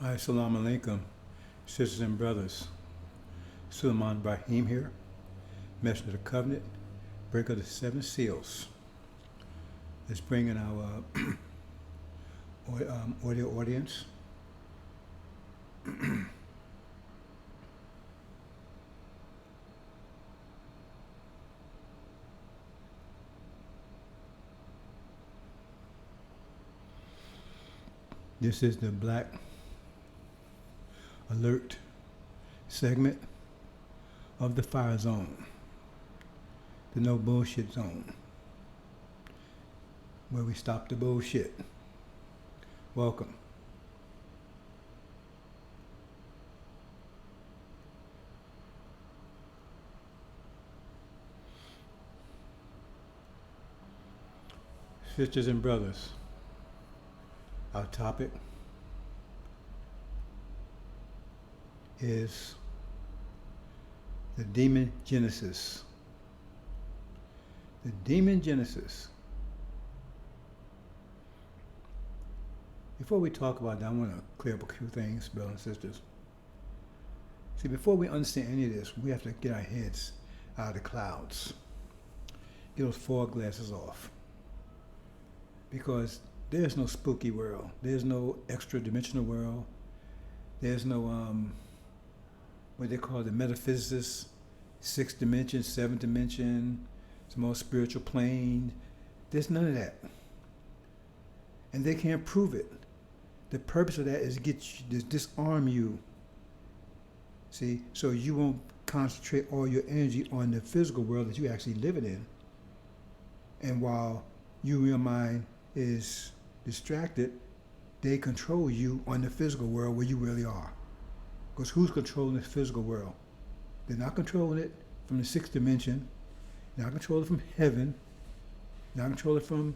Assalamu alaikum, sisters and brothers. Sulaiman Brahim here, Messenger of the Covenant, breaker of the seven seals. Let's bring in our audio audience. This is the Black Alert segment of the Fire Zone, the No Bullshit Zone, where we stop the bullshit. Welcome. Sisters and brothers, our topic is the demon genesis. The demon genesis. Before we talk about that, I want to clear up a few things, brothers and sisters. See, before we understand any of this, we have to get our heads out of the clouds. Get those fog glasses off. Because there's no spooky world. There's no extra dimensional world. There's no what they call the metaphysicists, sixth dimension, seventh dimension, some more spiritual plane. There's none of that. And they can't prove it. The purpose of that is to get you, to disarm you. See, so you won't concentrate all your energy on the physical world that you actually living in. And while your mind is distracted, they control you on the physical world where you really are. Because who's controlling the physical world? They're not controlling it from the sixth dimension. They're not controlling it from heaven. They're not controlling it from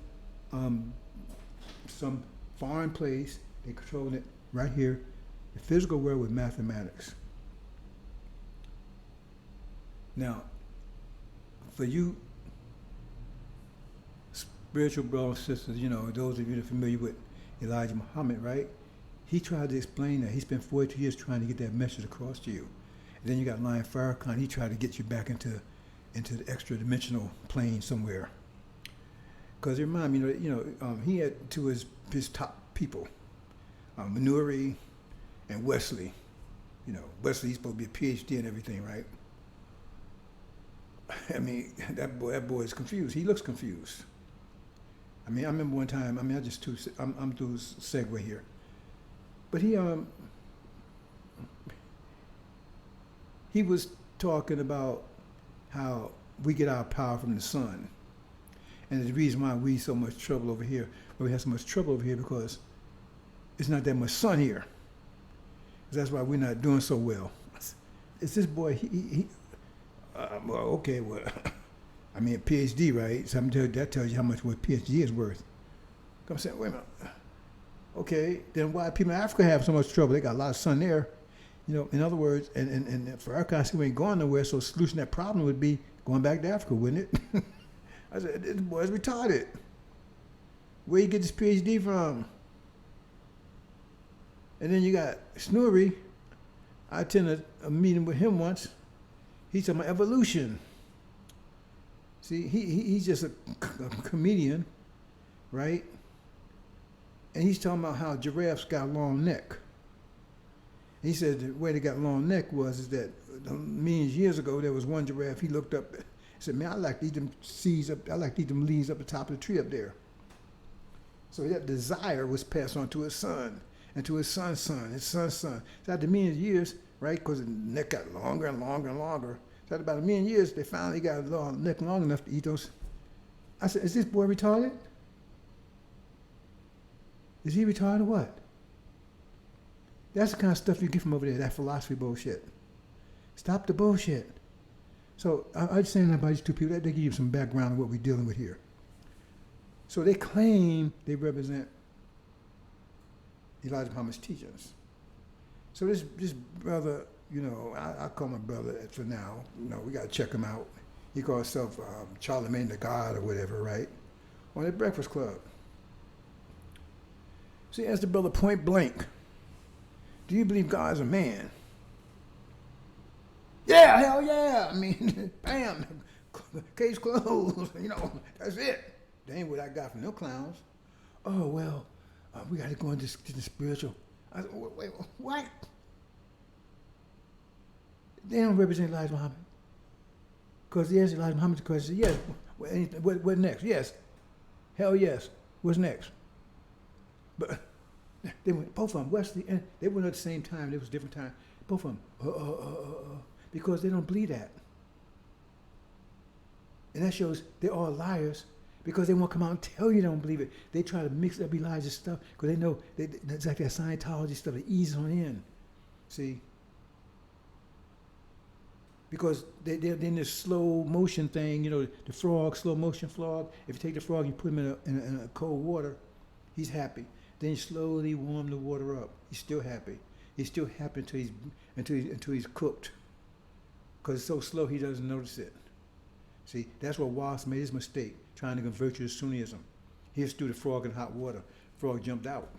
some foreign place. They're controlling it right here, the physical world with mathematics. Now, for you spiritual brothers and sisters, you know, those of you that are familiar with Elijah Muhammad, right? He tried to explain that. He spent 42 years trying to get that message across to you. And then you got Lion Farrakhan. He tried to get you back into the extra dimensional plane somewhere. Because remind me, he had two of his top people, Manuri and Wesley. You know, Wesley's supposed to be a PhD and everything, right? I mean, that boy is confused. He looks confused. I mean, I remember one time. I mean, I'm doing a segue here, but he was talking about how we get our power from the sun, and the reason why we so much trouble over here, why we have so much trouble over here, because it's not that much sun here. That's why we're not doing so well. It's this boy. Well, okay, well. I mean, a PhD, right? So that tells you how much what PhD is worth. I'm saying, wait a minute. Okay, then why people in Africa have so much trouble? They got a lot of sun there. You know, in other words, and for our country, we ain't going nowhere, so the solution to that problem would be going back to Africa, wouldn't it? I said, this boy's retarded. Where you get this PhD from? And then you got Snoory. I attended a meeting with him once. He's talking about evolution. See, he's just a comedian, right? And he's talking about how giraffes got a long neck. He said the way they got a long neck is that millions of years ago, there was one giraffe, he looked up, he said, man, I like to eat them seeds up, I like to eat them leaves up the top of the tree up there. So that desire was passed on to his son, and to his son's son, his son's son. So after millions of years, right, because the neck got longer and longer and longer, so after about a million years, they finally got a neck long enough to eat those. I said, is this boy retarded? Is he retarded or what? That's the kind of stuff you get from over there, that philosophy bullshit. Stop the bullshit. So I'm saying that about these two people, they give you some background on what we're dealing with here. So they claim they represent Elijah Muhammad's teachings. So this brother, you know, I call my brother for now. You know, we got to check him out. He calls himself Charlemagne the God or whatever, right? On the Breakfast Club. See, asked the brother point blank. Do you believe God is a man? Yeah, hell yeah. I mean, bam, case closed. That's it. That ain't what I got from no clowns. Oh, well, we got to go into the spiritual. I said, wait, what? They don't represent Elijah Muhammad. Because the answer to Elijah Muhammad's question is yes. What next? Yes. Hell yes. What's next? But they went, both of them, Wesley, and they went at the same time. It was a different time. Both of them, because they don't believe that. And that shows they're all liars because they won't come out and tell you they don't believe it. They try to mix up Elijah's stuff because they know it's like that Scientology stuff. They ease on in. See? Because they're in this slow motion thing, the frog, slow motion frog. If you take the frog and you put him in a cold water, he's happy. Then you slowly warm the water up. He's still happy. He's still happy until he's cooked. Because it's so slow he doesn't notice it. See, that's where Wallace made his mistake, trying to convert you to Sunnism. He just threw the frog in hot water. Frog jumped out.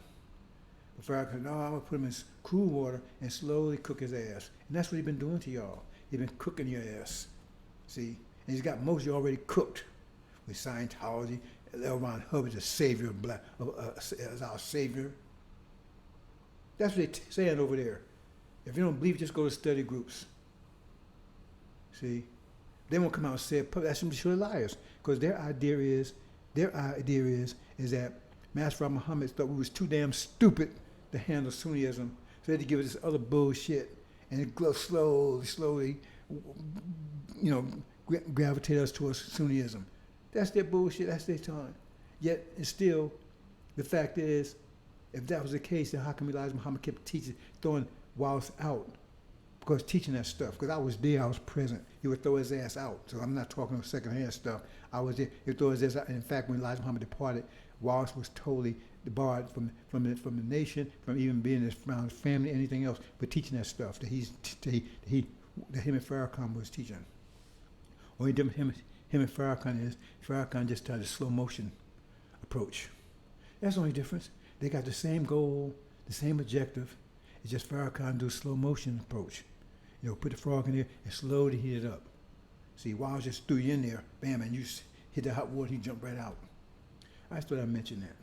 The frog said, no, I'm going to put him in cool water and slowly cook his ass. And that's what he's been doing to y'all. He's been cooking your ass. See? And he's got most of you already cooked with Scientology. L. Ron Hubbard's a savior of black, as our savior. That's what they're saying over there. If you don't believe, just go to study groups. See? They won't come out and say it. That's some sure liars. Because their idea is that Master Muhammad thought we was too damn stupid to handle Sunnism. So they had to give us this other bullshit. And it slowly, gravitate us towards Sunnism. That's their bullshit. That's their time. Yet, it's still, the fact is, if that was the case, then how come Elijah Muhammad kept teaching, throwing Wallace out? Because teaching that stuff. Because I was there, I was present. He would throw his ass out. So I'm not talking about secondhand stuff. I was there. He would throw his ass out. And in fact, when Elijah Muhammad departed, Wallace was totally debarred from the nation, from even being around his family, anything else, but teaching that stuff that that him and Farrakhan was teaching. Only difference him and Farrakhan is Farrakhan just started a slow motion approach. That's the only difference. They got the same goal, the same objective. It's just Farrakhan do a slow motion approach. Put the frog in there and slowly heat it up. See, Wallace just threw you in there, bam, and you hit the hot water, he jumped right out. I just thought I'd mention that.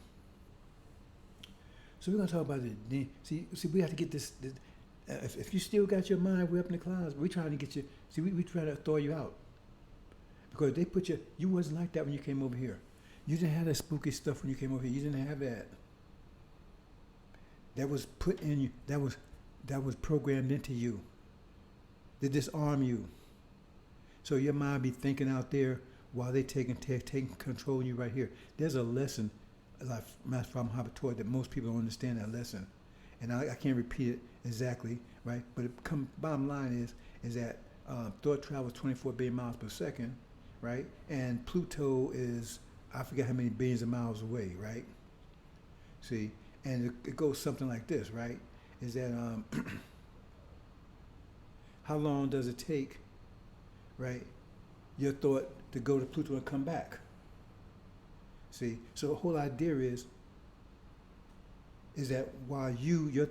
So we're going to talk about it. See, we have to get this. If you still got your mind way up in the clouds, we're trying to get you. See, we try to throw you out. Because they put you wasn't like that when you came over here. You didn't have that spooky stuff when you came over here. You didn't have that. That was put in you. That was programmed into you. They disarm you. So your mind be thinking out there while they taking control of you right here. There's a lesson, like Master Muhammad taught, that most people don't understand that lesson. And I can't repeat it exactly, right? But bottom line is that thought travels 24 billion miles per second, right? And Pluto is, I forget how many billions of miles away, right? See, and it goes something like this, right? Is that how long does it take, right, your thought to go to Pluto and come back? See, so the whole idea is that while you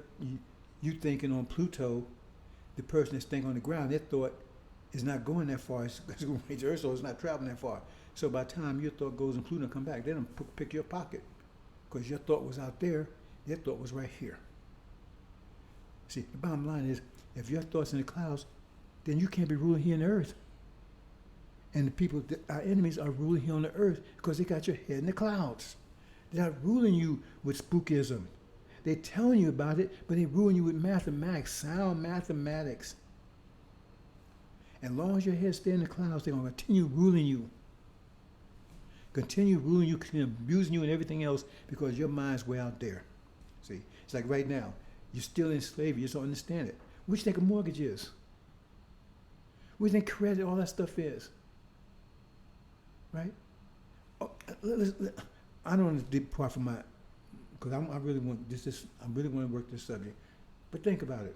thinking on Pluto, the person that's thinking on the ground, their thought is not going that far. It's going to reach Earth, so it's not traveling that far. So by the time your thought goes in Pluto and come back, they don't pick your pocket because your thought was out there, their thought was right here. See, the bottom line is, if your thought's in the clouds, then you can't be ruling here on the earth. And the people, our enemies, are ruling here on the earth because they got your head in the clouds. They're not ruling you with spookism. They're telling you about it, but they're ruling you with mathematics, sound mathematics. And as long as your head stays in the clouds, they're going to continue ruling you. Continue ruling you, continue abusing you and everything else because your mind's way out there. See, it's like right now, you're still in slavery, you just don't understand it. What do you think a mortgage is? What do you think credit, all that stuff is? Right? Oh, I don't want to depart from because I really want this. I really want to work this subject. But think about it.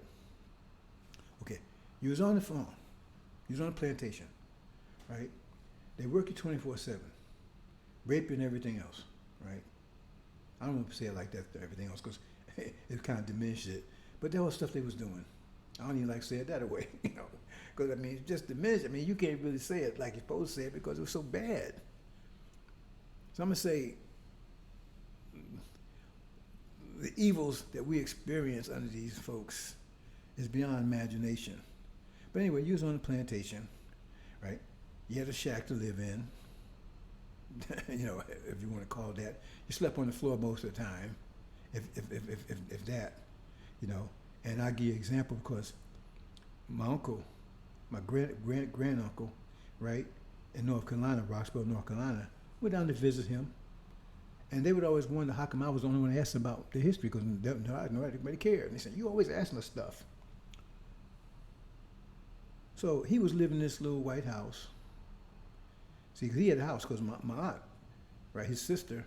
Okay, you was on the farm, you was on a plantation, right? They work you 24/7, rape you and everything else, right? I don't want to say it like that to everything else because it kind of diminishes it. But that was stuff they was doing. I don't even like to say it that way, because I mean, just diminish. I mean, you can't really say it like you're supposed to say it because it was so bad. So I'm gonna say the evils that we experience under these folks is beyond imagination. But anyway, you was on the plantation, right? You had a shack to live in, if you want to call it that. You slept on the floor most of the time, if that, And I'll give you an example because my uncle, my granduncle, right, in North Carolina, Roxborough, North Carolina, went down to visit him. And they would always wonder how come I was the only one to ask them about the history because nobody cared. And they said, you always asking us stuff. So he was living in this little white house. See, 'cause he had a house because my aunt, right, his sister,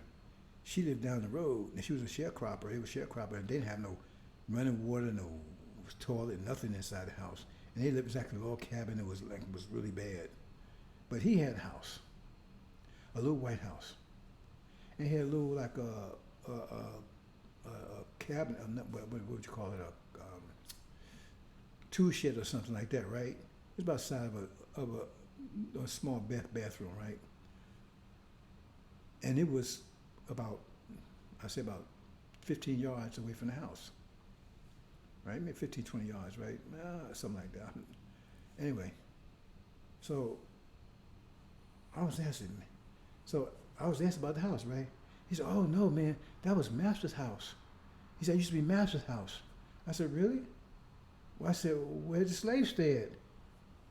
she lived down the road and she was a sharecropper. They were sharecropper and they didn't have no running water, no toilet, nothing inside the house. And they lived exactly a log cabin. It was really bad. But he had a house, a little white house. And he had a little like a cabin, what would you call it, a tool shed or something like that, right? It's about the size of a small bathroom, right? And it was about 15 yards away from the house, right? Maybe 15, 20 yards, right? Something like that. Anyway, so I was asking about the house, right? He said, oh no, man, that was Master's house. He said, it used to be Master's house. I said, really? Well, I said, where did the slaves stay at?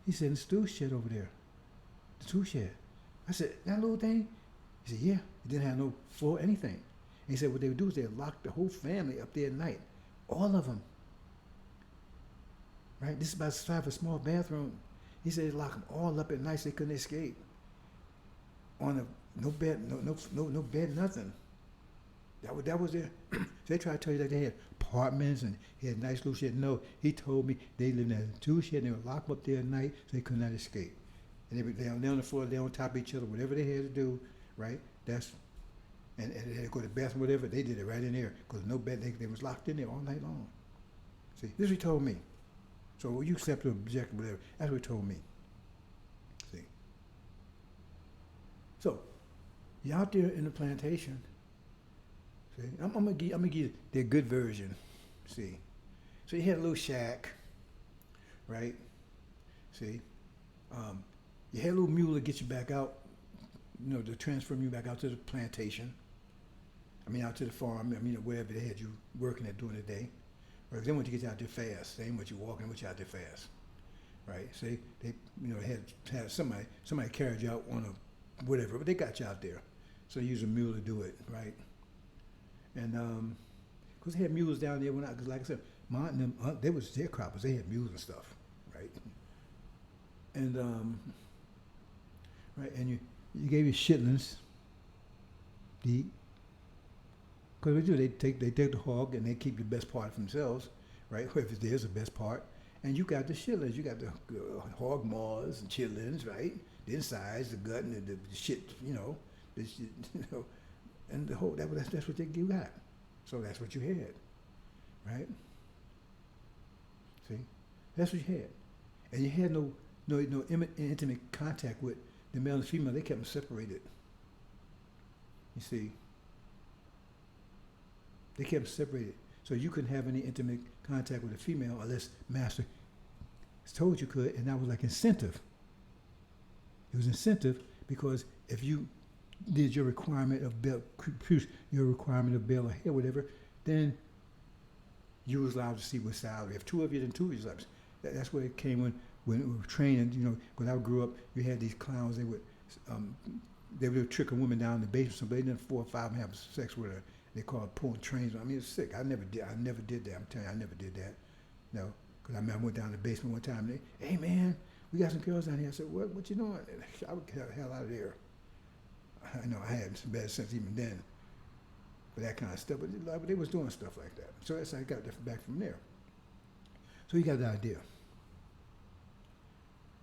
He said, in the tool shed over there. The tool shed. I said, that little thing? He said, yeah, it didn't have no floor, anything. And he said, what they would do is they'd lock the whole family up there at night. All of them. Right? This is about the size of a small bathroom. He said they'd lock them all up at night so they couldn't escape. No bed, no bed, nothing. That was there. So they tried to tell you that they had apartments and he had a nice little shed. No, he told me they lived in a tool shed and they would lock them up there at night so they could not escape. And they're on the floor, they're on top of each other, whatever they had to do, right? And they had to go to the bathroom, whatever, they did it right in there because no bed, they was locked in there all night long. See, this is what he told me. So you accept or object or whatever, that's what he told me. See. So, you're out there in the plantation. See, I'm gonna give you the good version. See, so you had a little shack, right? See, you had a little mule to get you back out, to transfer you back out to the plantation. Out to the farm. Wherever they had you working at during the day. Right? They want to get you out there fast. They ain't want you walking, want you out there fast, right? See, they had somebody carried you out on a whatever, but they got you out there. So they used a mule to do it, right? And because they had mules down there because like I said, my aunt and them, they was sharecroppers. They had mules and stuff, right? And right, and you gave your shitlings to eat. Because they do, they take the hog and they keep the best part for themselves, right? If there's the best part, and you got the shitlings, you got the hog maws and chitlins, right? The insides, the gut, and the shit, the shit, and the whole that's what you got. So that's what you had, right? See, that's what you had, and you had no intimate contact with the male and female. They kept them separated. You see. They kept them separated. So you couldn't have any intimate contact with a female unless Master told you could, and that was like incentive. It was incentive because if you did your requirement of bail or hair, whatever, then you was allowed to see what salary. If two of you, then 2 of you. That's where it came when we were training. When I grew up, you had these clowns. They would trick a woman down in the basement. Somebody done 4 or 5 and have sex with her. They call it pulling trains. It's sick. I never did that. I'm telling you, I never did that. No, because I went down to the basement one time. And they, hey man, we got some girls down here. I said, what you doing? I would get the hell out of there. I know I had some bad sense even then for that kind of stuff, but they was doing stuff like that. So that's how I got back from there. So you got the idea.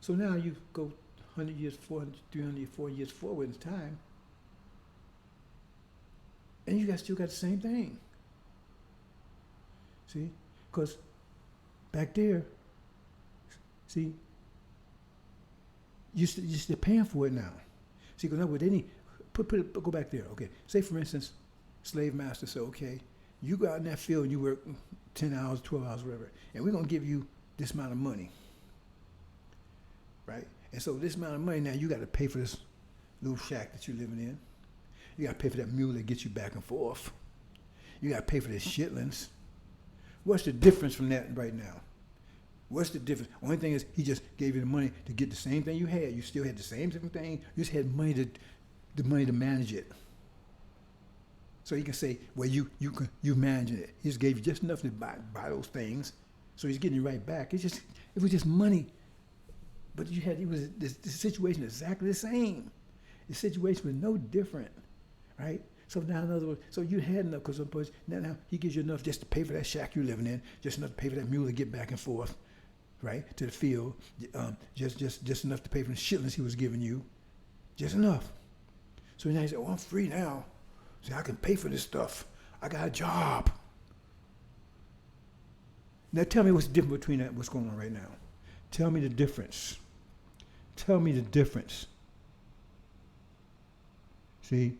So now you go 100 years, 400, 300, 400 years forward in time, and you guys still got the same thing. See? Because back there, see, you're still paying for it now. See, because with any, go back there. Okay, say for instance, slave master said, okay, you go out in that field and you work 10 hours, 12 hours, whatever, and we're gonna give you this amount of money, right? And so this amount of money now, you got to pay for this little shack that you're living in. You got to pay for that mule that gets you back and forth. You got to pay for the shitlings. What's the difference from that right now? What's the difference? Only thing is, he just gave you the money to get the same thing you had. You still had the same different thing. You just had money the money to manage it. So he can say, well, you managing it. He just gave you just enough to buy those things. So he's getting you right back. It was just money. But the situation exactly the same. The situation was no different, right? So now, in other words, so you had enough, because now he gives you enough just to pay for that shack you're living in, just enough to pay for that mule to get back and forth, right, to the field, just enough to pay for the shitlings he was giving you, just enough. So now he said, oh, I'm free now. See, I can pay for this stuff. I got a job. Now tell me what's the difference between that, what's going on right now. Tell me the difference. Tell me the difference. See?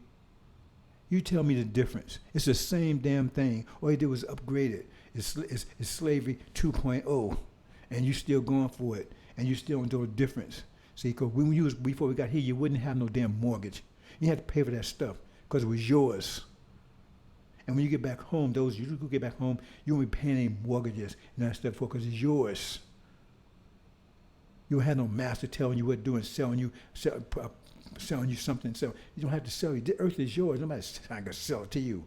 You tell me the difference. It's the same damn thing. All he did was upgrade it. It's slavery 2.0, and you still going for it, and you still don't know the difference. See, because before we got here, you wouldn't have no damn mortgage. You had to pay for that stuff because it was yours. And when you get back home, you get back home, you won't be paying any mortgages and that stuff for because it's yours. You don't have no master telling you what to do and selling you something. So you don't have to sell it. The earth is yours. Nobody's trying to sell it to you.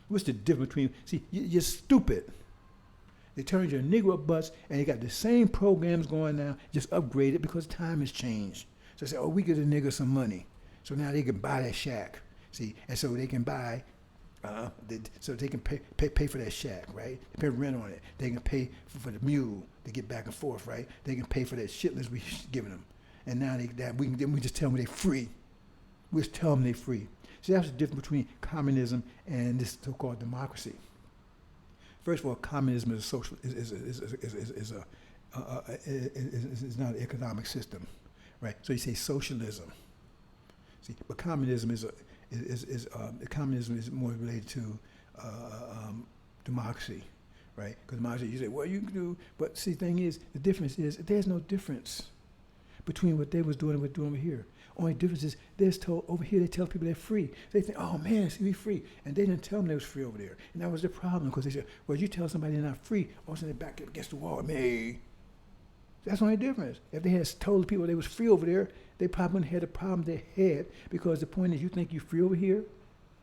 What's the difference between? See, you're stupid. They turned your Negro butts, and they got the same programs going now, just upgraded because time has changed. So they say, oh, we give the nigga some money, so now they can buy that shack. See, and so they can buy. So they can pay for that shack, right? They pay rent on it. They can pay for the mule to get back and forth, right? They can pay for that shitless we giving them. And now we just tell them they're free. We just tell them they're free. So that's the difference between communism and this so-called democracy. First of all, communism is a social is not an economic system, right? So you say socialism. See, but communism communism is more related to democracy, right? Because democracy, you say, well, you can do, but see, the thing is, the difference is there's no difference between what they was doing and what we're doing over here. Only difference is over here they tell people they're free. They think, oh man, see, we free, and they didn't tell them they was free over there, and that was the problem because they said, well, you tell somebody they're not free, all of a sudden they're back against the wall. Man, that's the only difference. If they had told the people they was free over there, they probably wouldn't have had the problem they had, because the point is, you think you're free over here?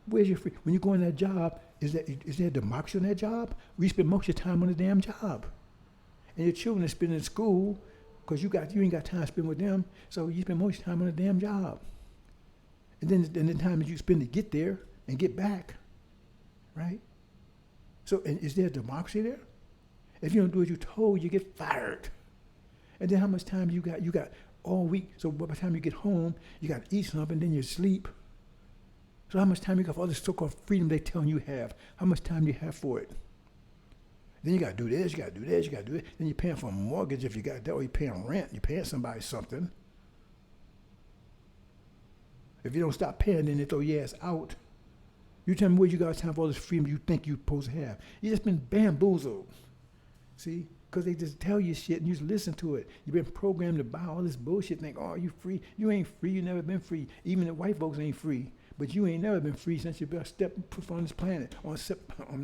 Where's your free? When you go in that job, is there democracy on that job? We spend most of your time on the damn job, and your children are spending in school because you ain't got time to spend with them, so you spend most of your time on the damn job, and then the time that you spend to get there and get back, right? So, and is there democracy there? If you don't do what you're told, you get fired. And then how much time you got? You got all week. So by the time you get home, you got to eat something, and then you sleep. So how much time you got for all this so-called freedom they telling you have? How much time do you have for it? Then you got to do this, you got to do this, you got to do it. Then you're paying for a mortgage if you got that, or you're paying rent. You're paying somebody something. If you don't stop paying, then they throw your ass out. You tell me where you got time for all this freedom you think you're supposed to have. You just been bamboozled. See? Because they just tell you shit and you just listen to it. You've been programmed to buy all this bullshit, think, oh, you free. You ain't free. You never been free. Even the white folks ain't free. But you ain't never been free since you stepped foot on this planet, set foot on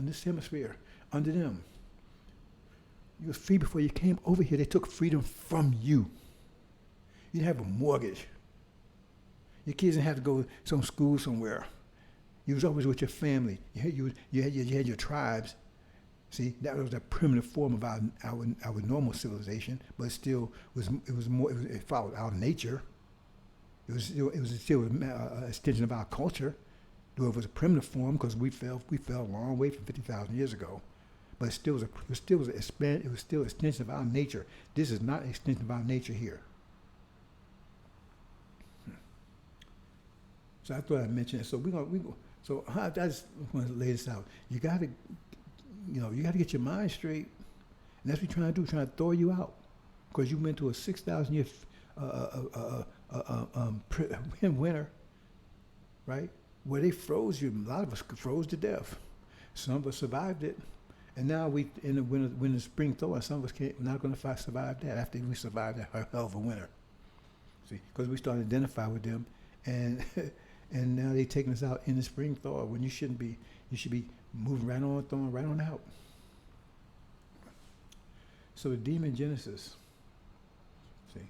this hemisphere, under them. You were free before you came over here. They took freedom from you. You didn't have a mortgage. Your kids didn't have to go to some school somewhere. You was always with your family. You had your tribes. See, that was a primitive form of our normal civilization, but it followed our nature. It was still an extension of our culture, though it was a primitive form because we fell a long way from 50,000 years ago. But it was still an extension of our nature. This is not an extension of our nature here. So I thought I'd mention it. So I just want to lay this out. You got to you got to get your mind straight. And that's what you're trying to do, trying to throw you out. Because you went to a 6,000 year winter, right? Where they froze you. A lot of us froze to death. Some of us survived it. And now we, in the winter, when the spring thaw, some of us not going to survive that after we survived that hell of a winter. See, because we started to identify with them, and and now they taking us out in the spring thaw when you shouldn't be. You should be moving right on, throwing right on out. So the demon Genesis. See,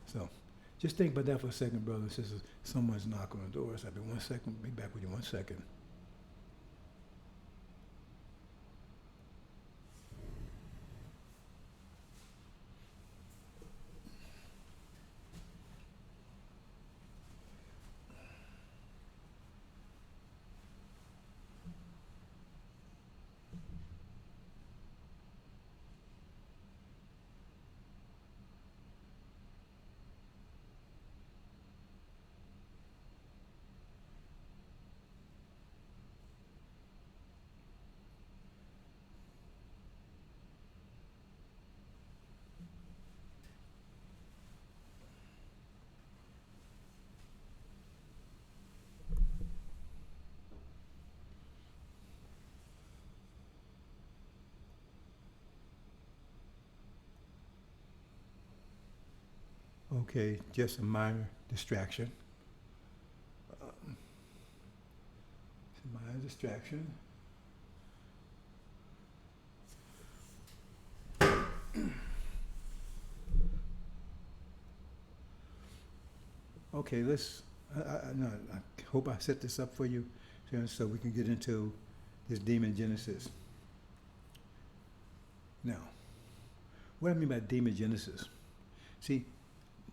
so just think about that for a second, brothers and sisters. Someone's knocking on the door. So I'll be 1 second. Be back with you 1 second. Okay, just a minor distraction. It's a minor distraction. Okay, no, I hope I set this up for you so we can get into this demon Genesis. Now, what I mean by demon Genesis, see,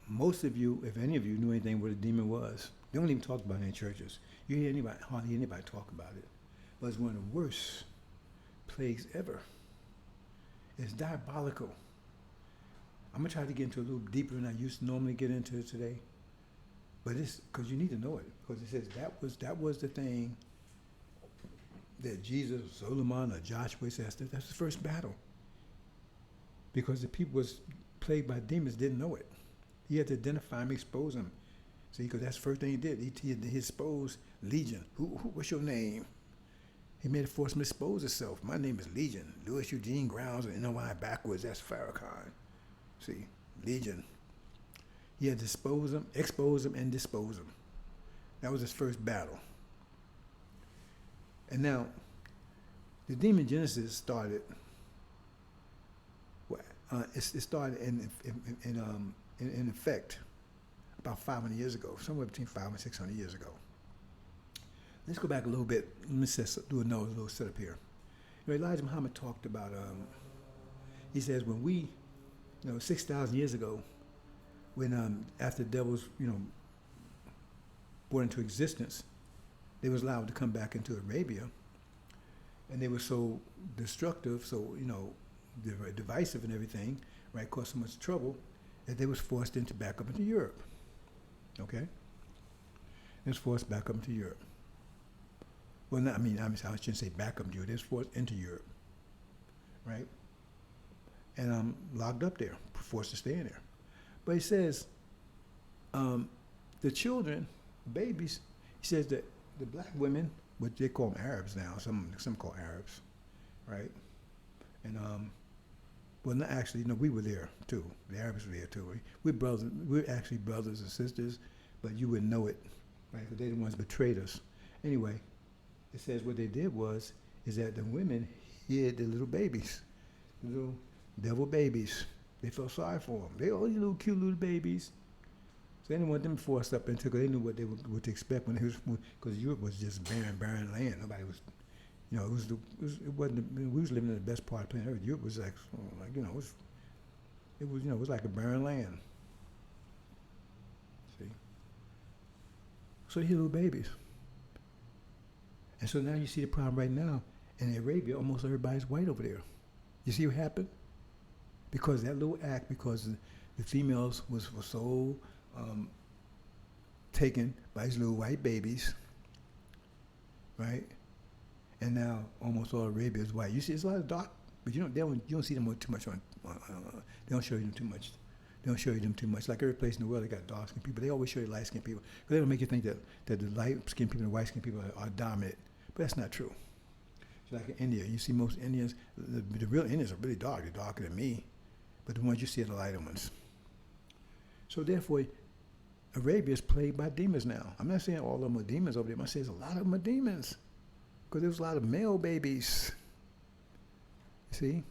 most of you, if any of you knew anything what a demon was, they don't even talk about it in churches. You hear hardly anybody talk about it. But it's one of the worst plagues ever. It's diabolical. I'm going to try to get into a little deeper than I used to normally get into it today. But it's because you need to know it. Because it says that was the thing that Jesus, Solomon, or Joshua says that's the first battle. Because the people was plagued by demons didn't know it. He had to identify them, expose them. See, because that's the first thing he did. He exposed Legion. What's your name? He made it force him to expose himself. My name is Legion. Louis Eugene Grounds and NOI backwards. That's Farrakhan. See, Legion. He had to expose them, and dispose them. That was his first battle. And now, the demon Genesis started. It started in effect about 500 years ago, somewhere between 500 and 600 years ago. Let's go back a little bit. Let me do another little setup here. Elijah Muhammad talked about. He says when we, 6,000 years ago, when after the devils, brought into existence, they was allowed to come back into Arabia, and they were so destructive, so they were divisive and everything, right? Caused so much trouble that they was forced back up into Europe. Okay, they was forced back up into Europe. Well, I shouldn't say back up into Europe. They was forced into Europe, right? And locked up there, forced to stay in there. But he says, the children, babies, he says that the black women, which they call them Arabs now, some call Arabs, right? And well, not actually, we were there too. The Arabs were there too. We're actually brothers and sisters, but you wouldn't know it, right? Because they're the ones who betrayed us. Anyway, it says what they did is that the women hid the little babies, the little devil babies. They felt sorry for them. They all these little cute little babies. So they didn't want them forced up into, because they knew what to expect when because Europe was just barren land. Nobody was, it wasn't. We was living in the best part of planet Earth. Europe was like it was like a barren land. See. So they had little babies. And so now you see the problem right now in Arabia. Almost everybody's white over there. You see what happened? Because that little act, because the females were so taken by these little white babies, right? and now almost all Arabia is white. You see, it's a lot of dark, but you don't see them too much they don't show you them too much. They don't show you them too much. Like every place in the world, they got dark skinned people. They always show you light skinned people because they don't make you think that the light skinned people and the white skinned people are dominant. But that's not true. It's like in India, you see most Indians, the real Indians are really dark. They're darker than me, but the ones you see are the lighter ones. So therefore, Arabia is plagued by demons now. I'm not saying all of them are demons over there. I'm saying a lot of them are demons because there was a lot of male babies. See?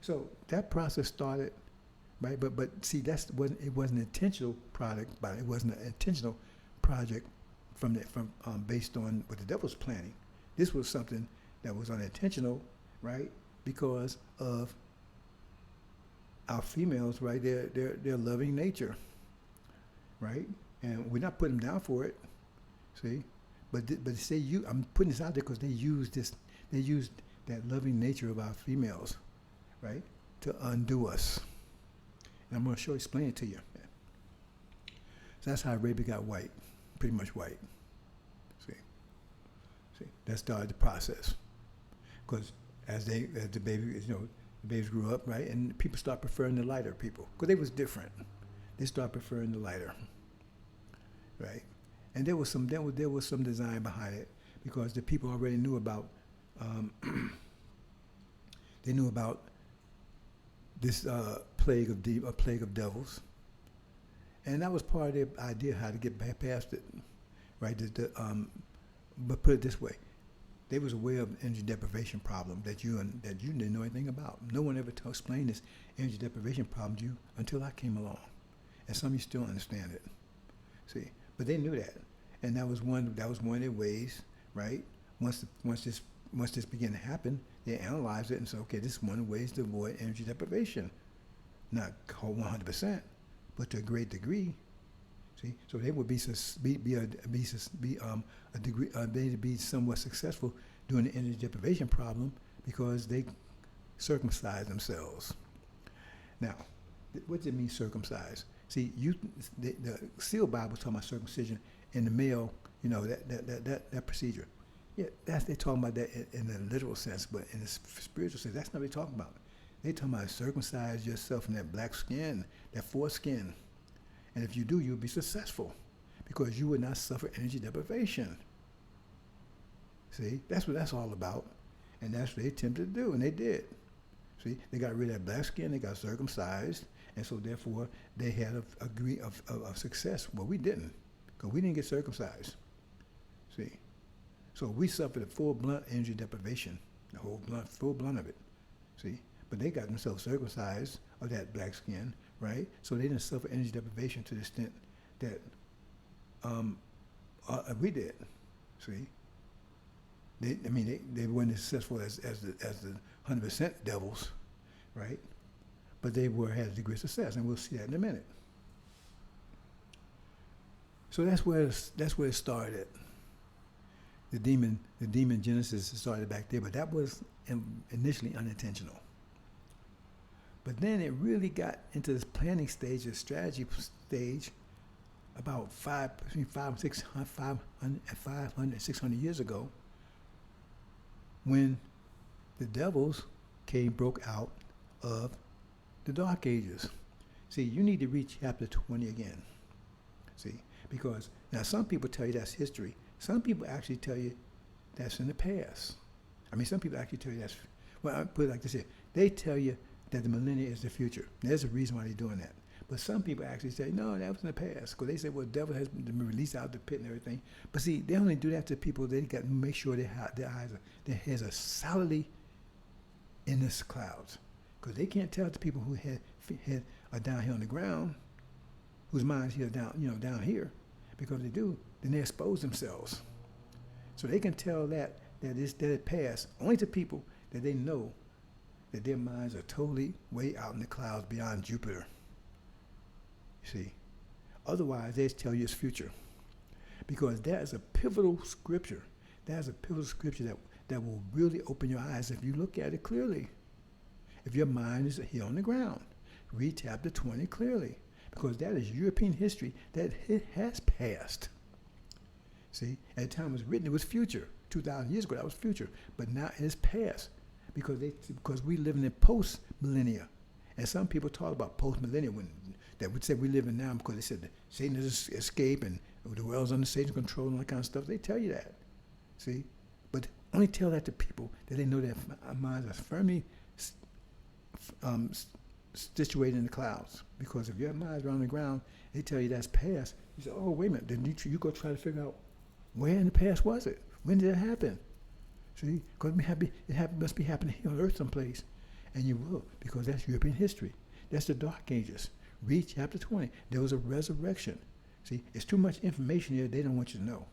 So that process started, right? But see, it wasn't an intentional product, but it wasn't an intentional project based on what the devil was planning. This was something that was unintentional, right? Because of our females, right? Their loving nature, right? And we're not putting them down for it, see? But I'm putting this out there because they used that loving nature of our females, right, to undo us. And I'm going to explain it to you. So that's how Arabia got white, pretty much white. See, that started the process. Because as the babies grew up, right, and people start preferring the lighter people because they was different. They start preferring the lighter, right? And there was some design behind it because the people already knew about. They knew about this plague of devils, and that was part of their idea how to get past it, right? But put it this way, they was aware of energy deprivation problem that you didn't know anything about. No one ever explained this energy deprivation problem to you until I came along, and some of you still understand it. See, but they knew that, and that was one of their ways, right? Once this began to happen, they analyzed it and said, okay, this is one of the ways to avoid energy deprivation. Not 100%, but to a great degree. See, so they would be somewhat successful during the energy deprivation problem because they circumcised themselves. Now, what does it mean circumcised? See, the sealed Bible is talking about circumcision in the male, that procedure. Yeah, they're talking about that in the literal sense, but in the spiritual sense, that's not what they're talking about. They're talking about circumcise yourself in that black skin, that foreskin. And if you do, you'll be successful because you will not suffer energy deprivation. See, that's what that's all about. And that's what they attempted to do, and they did. See, they got rid of that black skin, they got circumcised, and so therefore they had a degree of success. Well, we didn't, because we didn't get circumcised. See? So we suffered a full blunt energy deprivation, the whole full blunt of it. See? But they got themselves circumcised of that black skin, right? So they didn't suffer energy deprivation to the extent that we did. See? They weren't as successful as the 100% devils, right? But they had a degree of success, and we'll see that in a minute. So that's where it started. The demon genesis started back there, but that was initially unintentional. But then it really got into this planning stage, the strategy stage, about 500 and 600 years ago, when the devils broke out of the Dark Ages. See, you need to read chapter 20 again. See, because now some people tell you that's history. Some people actually tell you that's in the past. Some people actually tell you that's, well, I put it like this here. They tell you that the millennia is the future. There's a reason why they're doing that. But some people actually say, no, that was in the past. Because they say, well, the devil has been released out of the pit and everything. But see, they only do that to people, they got to make sure their heads are solidly in the clouds. Because they can't tell the people who head are down here on the ground, whose minds here down here. Because if they do, then they expose themselves. So they can tell that it passed only to people that they know that their minds are totally way out in the clouds beyond Jupiter. See, otherwise they tell you it's future, because that is a pivotal scripture. That is a pivotal scripture that will really open your eyes if you look at it clearly. If your mind is here on the ground, read chapter 20 clearly, because that is European history that it has passed. See, at the time it was written, it was future. 2,000 years ago. That was future. But now it's past because we live in the post millennia. And some people talk about post millennia when that would say we live in now because they said that Satan has escaped and the world's under Satan's control and all that kind of stuff. They tell you that. See? But only tell that to people that they know that our minds are firmly situated in the clouds. Because if your mind's around the ground, they tell you that's past. You say, oh, wait a minute. Then you go try to figure out where in the past was it? When did it happen? See? Because it must be happening here on earth someplace. And you will, because that's European history. That's the Dark Ages. Read chapter 20. There was a resurrection. See, it's too much information here they don't want you to know.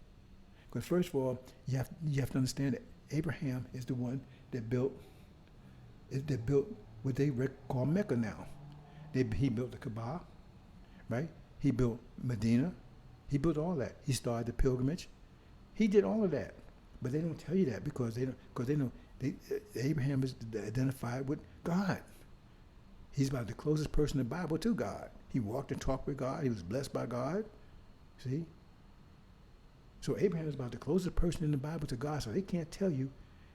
Because first of all, you have to understand that Abraham is the one that built what they call Mecca now. He built the Kaaba, right? He built Medina. He built all that. He started the pilgrimage. He did all of that. But they don't tell you that because they know Abraham is identified with God. He's about the closest person in the Bible to God. He walked and talked with God. He was blessed by God. See? So Abraham is about the closest person in the Bible to God. So they can't tell you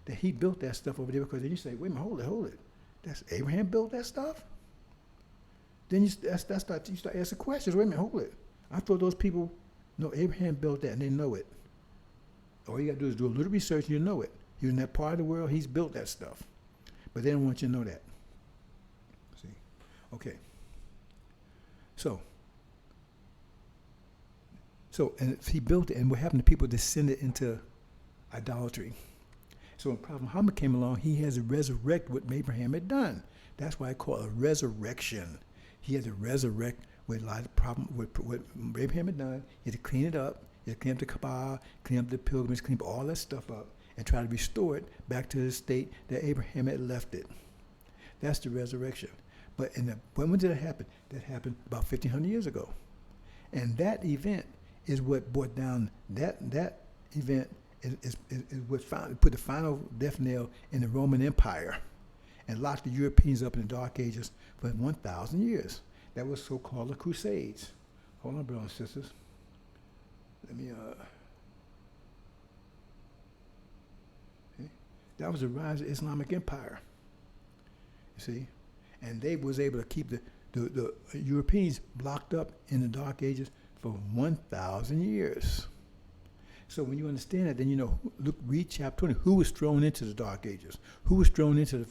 that he built that stuff over there because then you say, wait a minute, hold it. That's Abraham built that stuff? Then you start asking questions. Wait a minute, hold it. I thought those people know Abraham built that and they know it. All you got to do is do a little research and you know it. You're in that part of the world, he's built that stuff. But they don't want you to know that. See? Okay. So, and he built it, and what happened to people descended into idolatry. So when Prophet Muhammad came along, he had to resurrect what Abraham had done. That's why I call it a resurrection. He had to resurrect with a lot of problem with what Abraham had done. He had to clean it up. He had to clean up the Kaaba, clean up the pilgrims, clean up all that stuff up, and try to restore it back to the state that Abraham had left it. That's the resurrection. But when did that happen? That happened about 1,500 years ago. And that event is what brought down, that event is what put the final death nail in the Roman Empire and locked the Europeans up in the Dark Ages for 1,000 years. That was so-called the Crusades. Hold on, brothers and sisters. Let me, that was the rise of the Islamic Empire. You see? And they was able to keep the Europeans blocked up in the Dark Ages for 1,000 years. So when you understand that, then you know, read chapter 20. Who was thrown into the Dark Ages? Who was thrown into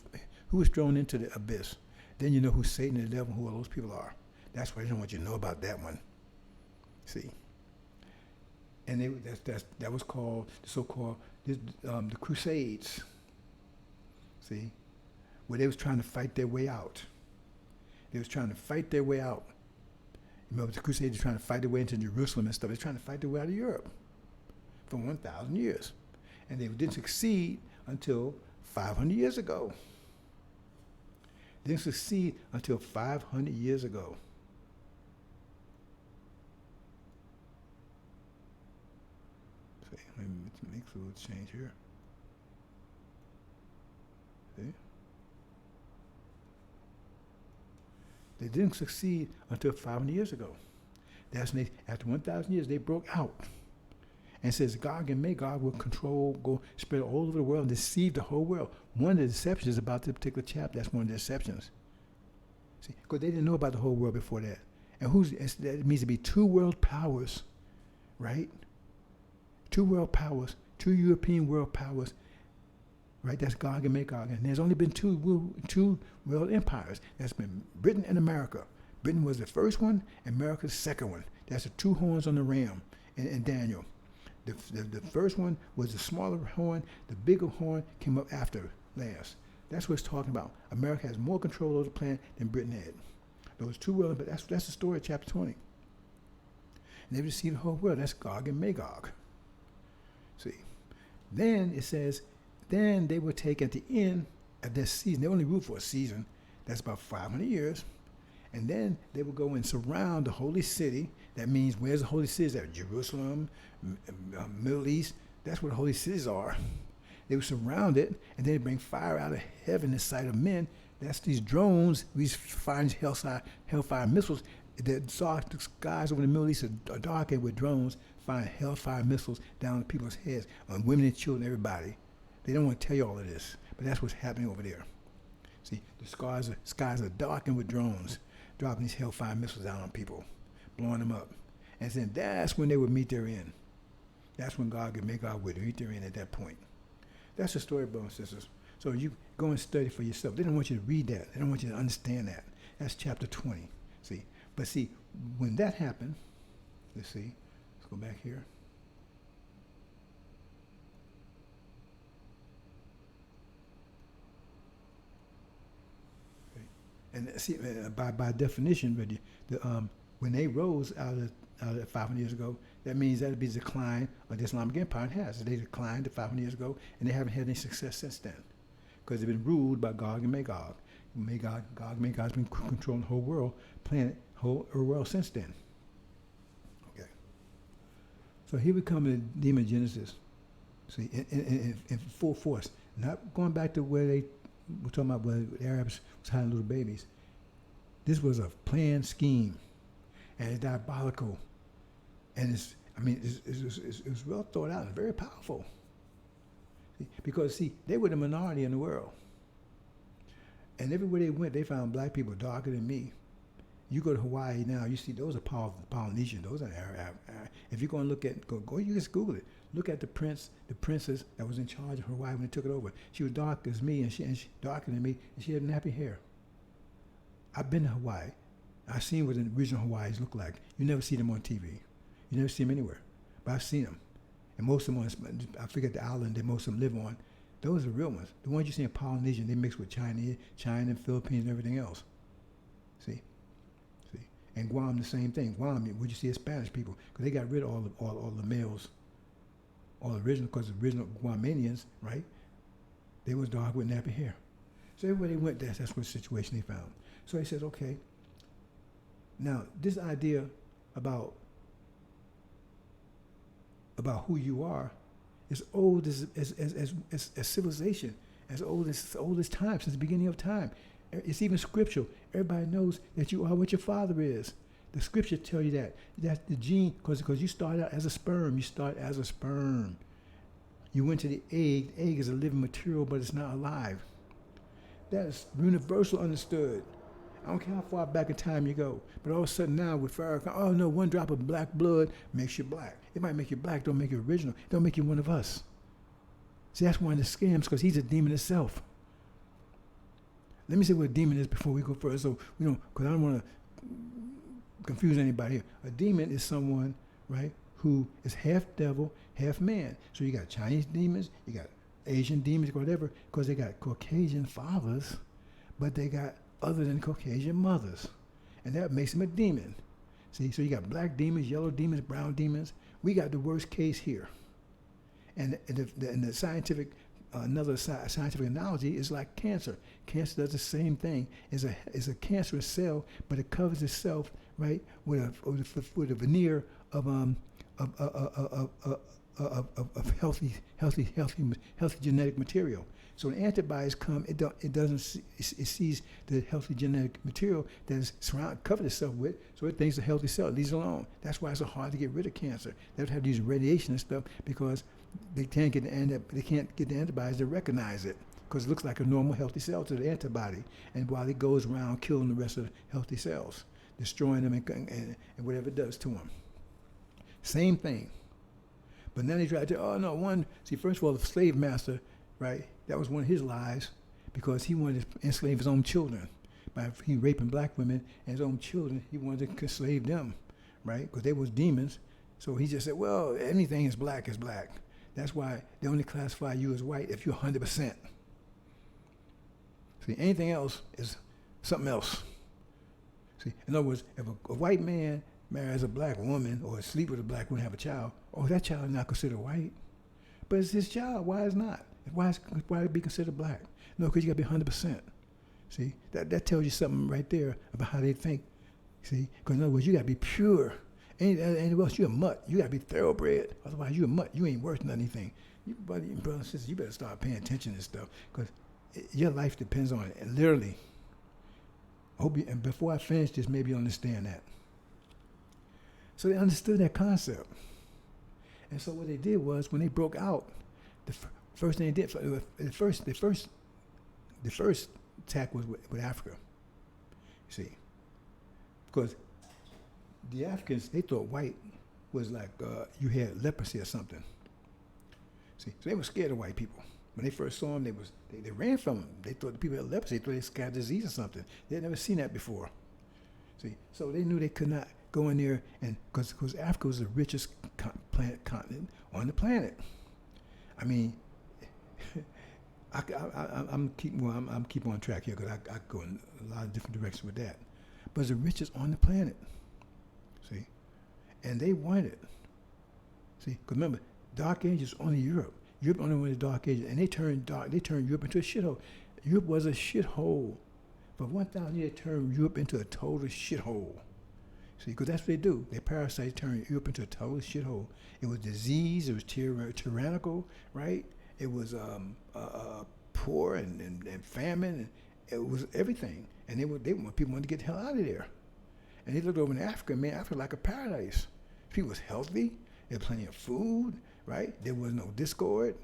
the abyss? Then you know who Satan and the devil, who all those people are. That's why they don't want you to know about that one. See? And that was called the so-called the Crusades. See, where they was trying to fight their way out. They was trying to fight their way out. Remember, the Crusades were trying to fight their way into Jerusalem and stuff. They were trying to fight their way out of Europe for 1,000 years, and they didn't succeed until 500 years ago. They didn't succeed until 500 years ago. Let me make a little change here. See? They didn't succeed until 500 years ago. That's when after 1,000 years, they broke out. And says Gog and Magog will go spread all over the world and deceive the whole world. One of the deceptions about this particular chapter, that's one of the deceptions. See, because they didn't know about the whole world before that. And that means to be two world powers, right? Two world powers, two European world powers, right? That's Gog and Magog. And there's only been two world empires. That's been Britain and America. Britain was the first one, and America's the second one. That's the two horns on the ram in Daniel. The first one was the smaller horn. The bigger horn came up after last. That's what it's talking about. America has more control over the planet than Britain had. Those two worlds, but that's the story of chapter 20. And they deceived the whole world. That's Gog and Magog. See, then it says, then they will take at the end of this season. They only rule for a season. That's about 500 years. And then they will go and surround the holy city. That means, where's the holy cities? That Jerusalem, Middle East. That's where the holy cities are. They will surround it, and then they bring fire out of heaven in sight of men. That's these drones, these fire hellfire missiles. The skies over the Middle East are darkened with drones firing hellfire missiles down on people's heads, on women and children, everybody. They don't want to tell you all of this, but that's what's happening over there. See, the skies are darkened with drones, dropping these hellfire missiles down on people, blowing them up. And then that's when they would meet their end. That's when God could make God would meet their end at that point. That's the story, brothers and sisters. So you go and study for yourself. They don't want you to read that. They don't want you to understand that. That's chapter 20. See, but see, when that happened, let's go back here. Okay. And see, by definition, when they rose out of 500 years ago, that means that would be the decline of the Islamic Empire. It has. They declined 500 years ago, and they haven't had any success since then, because they've been ruled by Gog and Magog. Gog and Magog's been controlling the whole world, whole world since then. Okay. So here we come to demon Genesis. See, in full force. Not going back to where they were talking about where the Arabs was hiding little babies. This was a planned scheme, and it's diabolical. And it's well thought out and very powerful. Because, they were the minority in the world. And everywhere they went, they found black people darker than me. You go to Hawaii now, you see those are Polynesian, those are Arab. If you're going to look at, go, you just Google it. Look at the princess that was in charge of Hawaii when they took it over. She was dark as me, and she darker than me, and she had nappy hair. I've been to Hawaii. I've seen what the original Hawaiis look like. You never see them on TV. You never see them anywhere. But I've seen them. And most of them, I forget the island that most of them live on. Those are the real ones. The ones you see in Polynesian, they mix with China and Philippines and everything else. See? And Guam, the same thing. Guam, what you see is Spanish people, because they got rid of all the males, all the original, because the original Guamanians, right? They was dark with nappy hair. So everywhere they went, that's what situation they found. So he says, okay. Now, this idea about who you are is old as civilization, as old as time, since the beginning of time. It's even scriptural. Everybody knows that you are what your father is. The scripture tell you that. That's the gene, because you start out as a sperm. You start as a sperm. You went to the egg. The egg is a living material, but it's not alive. That is universal understood. I don't care how far back in time you go. But all of a sudden now with Farrakhan, oh no, one drop of black blood makes you black. It might make you black, don't make you original. Don't make you one of us. See, that's one of the scams, because he's a demon itself. Let me say what a demon is before we go further, so we don't, because I don't want to confuse anybody here. A demon is someone, right, who is half devil, half man. So you got Chinese demons, you got Asian demons, whatever, because they got Caucasian fathers, but they got other than Caucasian mothers. And that makes them a demon. See, so you got black demons, yellow demons, brown demons. We got the worst case here. And the scientific, another scientific analogy is like cancer. Cancer does the same thing. It's a cancerous cell, but it covers itself, right, with a veneer of healthy genetic material. So when antibodies come, it sees the healthy genetic material that is covered itself with, so it thinks it's a healthy cell. It leaves it alone. That's why it's so hard to get rid of cancer. They have to have these radiation and stuff, because they can't get the antibodies to recognize it, because it looks like a normal healthy cell to the antibody. And while it goes around killing the rest of the healthy cells, destroying them and whatever it does to them. Same thing. But now they try to, first of all, the slave master, right, that was one of his lies, because he wanted to enslave his own children. By he raping black women and his own children, he wanted to enslave them, right, because they was demons. So he just said, well, anything is black is black. That's why they only classify you as white if you're 100%. See, anything else is something else. See, in other words, if a white man marries a black woman or sleep with a black woman and have a child, that child is not considered white. But it's his child. Why is not? Why it be considered black? No, because you got to be 100%. See, that tells you something right there about how they think. See, because in other words, you got to be pure. Anywhere else, you're a mutt. You got to be thoroughbred. Otherwise, you're a mutt. You ain't worth nothing. You, brothers and sisters, you better start paying attention to this stuff, because your life depends on it. And literally, and before I finish this, maybe you understand that. So they understood that concept. And so what they did was, when they broke out, first thing they did, the first attack was with Africa. See, because the Africans, they thought white was like you had leprosy or something. See, so they were scared of white people. When they first saw them, they ran from them. They thought the people had leprosy. They thought they had disease or something. They had never seen that before. See, so they knew they could not go in there, and because Africa was the richest continent on the planet. I mean, I'm keep on track here because I go in a lot of different directions with that. But it's the richest on the planet. See, and they wanted it. See, because remember, Dark Ages only Europe. Europe only went to Dark Ages, and they turned Europe into a shithole. Europe was a shithole. For 1,000 years, they turned Europe into a total shithole. See, because that's what they do. They parasites turn Europe into a total shithole. It was disease. It was tyrannical, right? It was poor and famine. And it was everything. And people wanted to get the hell out of there. And they looked over in Africa. Man, Africa was like a paradise. People was healthy. There was plenty of food, right? There was no discord.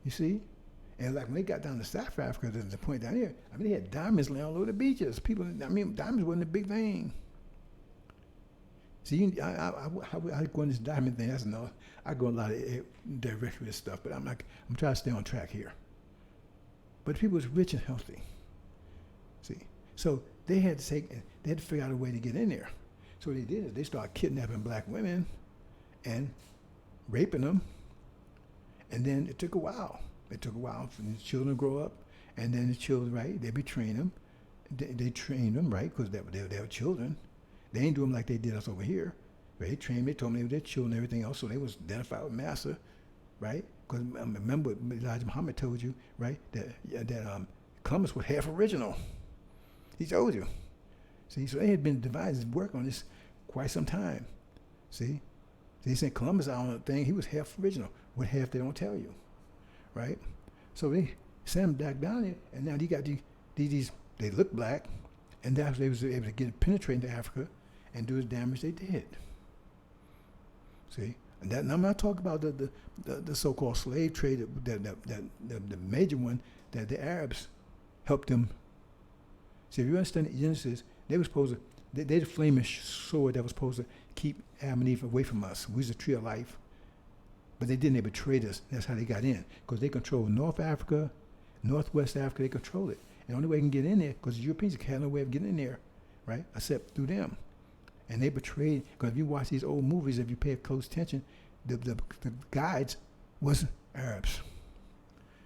You see? And like when they got down to South Africa, there's a point down here. I mean, they had diamonds laying all over the beaches. Diamonds wasn't a big thing. See, I go on this diamond thing. That's enough. I go a lot of direction with this stuff, but I'm trying to stay on track here. But people was rich and healthy. See, so they had to figure out a way to get in there. So what they did is they started kidnapping black women and raping them, and then it took a while. It took a while for the children to grow up, and then the children, right? They train them. They trained them, right? Because they were children. They ain't do them like they did us over here. Right? They trained them. They told them they were their children and everything else, so they was identified with master, right? Because remember what Elijah Muhammad told you, right? That Columbus was half original. He told you. See, so they had been devising work on this quite some time. See? They sent Columbus out on a thing. He was half original. What half they don't tell you, right? So they sent him back down there, and now you got these. They look black, and that's they was able to penetrate into Africa and do the damage they did. See, and that, and I'm not talking about the so-called slave trade, the major one that the Arabs helped them. See, if you understand Genesis, they were supposed to. They're the flaming sword that was supposed to keep Adam and Eve away from us. We was the tree of life. But they didn't. They betrayed us. That's how they got in. Because they control North Africa, Northwest Africa. They control it. And the only way they can get in there, because the Europeans had no way of getting in there, right, except through them. And they betrayed, because if you watch these old movies, if you pay close attention, the guides was Arabs.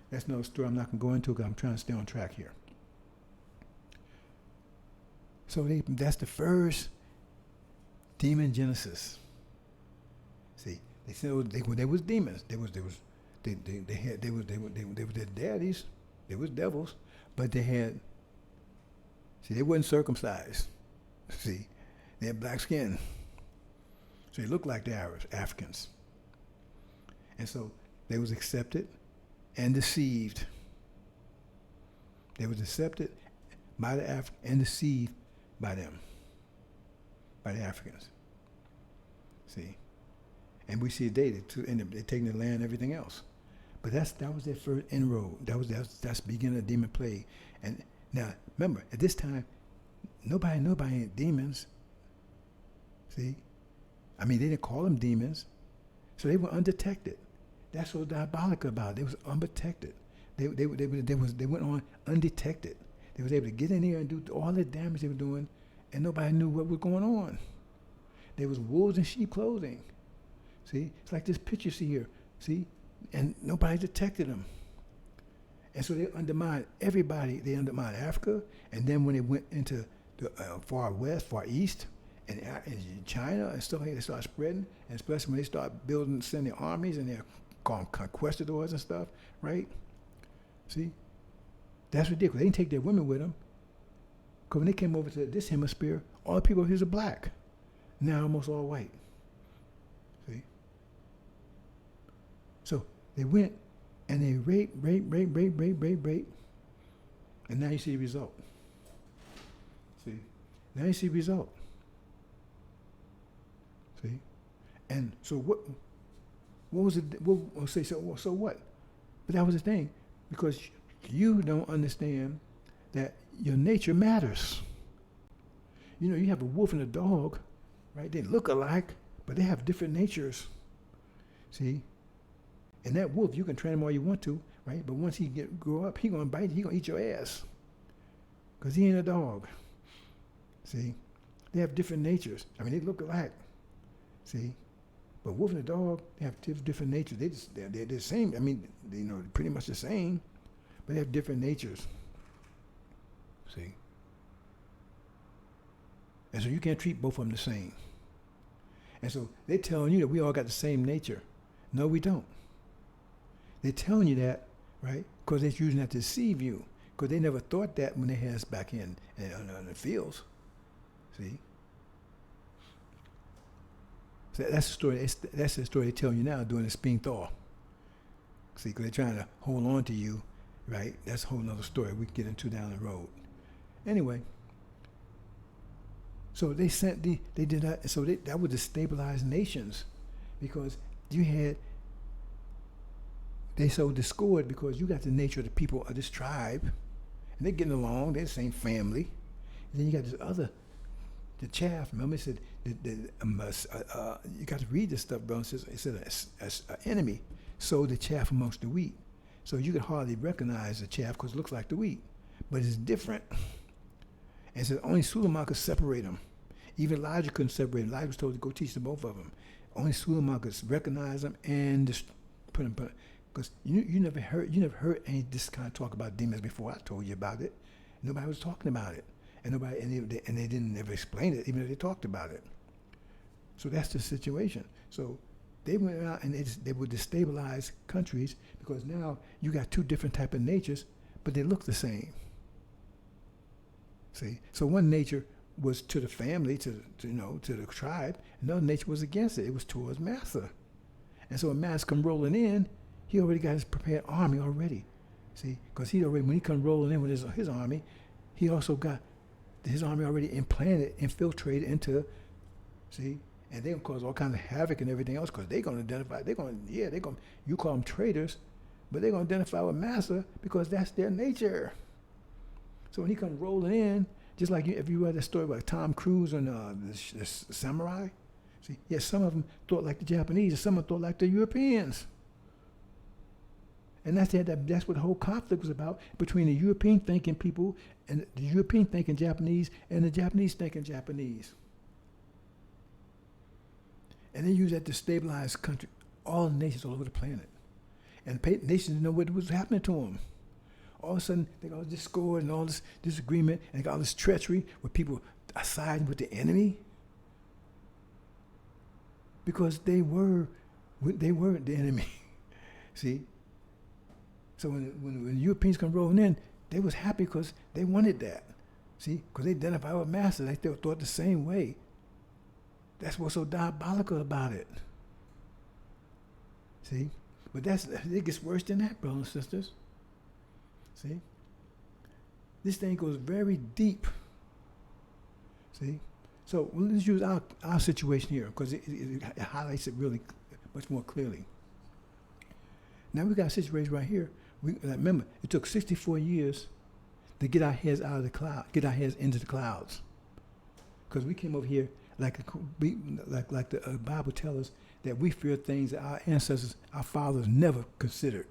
That's another story I'm not going to go into because I'm trying to stay on track here. So that's the first demon genesis. See, they said they was demons. They were their daddies. They was devils, but they had. See, they wasn't circumcised. See, they had black skin, so they looked like the Arabs, Africans. And so they was accepted and deceived. They was accepted by the Africans and deceived by them, by the Africans. See, and we see today they're taking the land and everything else. But that was their first inroad. That's the beginning of demon plague. And now remember, at this time, nobody had demons. See, I mean they didn't call them demons, so they were undetected. That's what was diabolical about it. They was undetected. They went on undetected. They was able to get in here and do all the damage they were doing, and nobody knew what was going on. There was wolves in sheep clothing. See, it's like this picture you see here. See, and nobody detected them. And so they undermined everybody. They undermined Africa, and then when they went into the far west, far east, and China and stuff like that, they started spreading, and especially when they started sending armies, and they're called conquistadors and stuff, right? See? That's ridiculous. They didn't take their women with them. Because when they came over to this hemisphere, all the people here are black. Now almost all white. See? So they went and they rape. And now you see the result. See? Now you see the result. And so what was it? We'll say, so what? But that was the thing, because you don't understand that your nature matters. You know, you have a wolf and a dog, right? They look alike, but they have different natures. See? And that wolf, you can train him all you want to, right? But once he grow up, he gonna bite you, he gonna eat your ass. Because he ain't a dog. See? They have different natures. I mean, they look alike. See? But wolf and a dog, they have different natures. They're the same. I mean, they're pretty much the same, but they have different natures. See? And so you can't treat both of them the same. And so they're telling you that we all got the same nature. No, we don't. They're telling you that, right? Because they're using that to deceive you. Because they never thought that when they had us back in the fields. See? So that's the story. That's the story they're telling you now during the spring thaw. See, because they're trying to hold on to you, right? That's a whole other story we can get into down the road. Anyway, so they did that. So that would destabilize nations, because they sowed discord because you got the nature of the people of this tribe, and they're getting along. They're the same family. And then you got this other, the chaff. Remember, it said you got to read this stuff, bro. It said an enemy sowed the chaff amongst the wheat. So you could hardly recognize the chaff because it looks like the wheat, but it's different. And it said only Suleiman could separate them. Even Elijah couldn't separate them. Elijah was told to go teach the both of them. Only Suleiman could recognize them and just put them. Because you never heard any this kind of talk about demons before. I told you about it. Nobody was talking about it, and they didn't ever explain it, even though they talked about it. So that's the situation. So they went out and they would destabilize countries, because now you got two different type of natures, but they look the same. See, so one nature was to the family, to the tribe. Another nature was against it. It was towards Massa. And so when Massa come rolling in, he already got his prepared army already. See, because when he come rolling in with his army, he also got his army already infiltrated into, see, and they're gonna cause all kinds of havoc and everything else, because they're gonna identify. You call them traitors, but they're gonna identify with Massa because that's their nature. So when he come rolling in, just like if you read that story about Tom Cruise and the samurai, see, yes, some of them thought like the Japanese, and some of them thought like the Europeans. And that's what the whole conflict was about between the European thinking people and the European thinking Japanese and the Japanese thinking Japanese. And they used that to stabilize country, all the nations all over the planet. And the nations didn't know what was happening to them. All of a sudden, they got all this discord and all this disagreement, and they got all this treachery with people siding with the enemy, because they weren't the enemy. See? So when the Europeans come rolling in, they was happy because they wanted that. See? Because they identified with Massa. They thought the same way. That's what's so diabolical about it. See? But it gets worse than that, brothers and sisters. See? This thing goes very deep. See? So let's use our situation here, because it highlights it really much more clearly. Now we got a situation right here. Remember, it took 64 years to get our heads out of the cloud, get our heads into the clouds. Because we came over here like the Bible tells us that we fear things that our ancestors, our fathers never considered.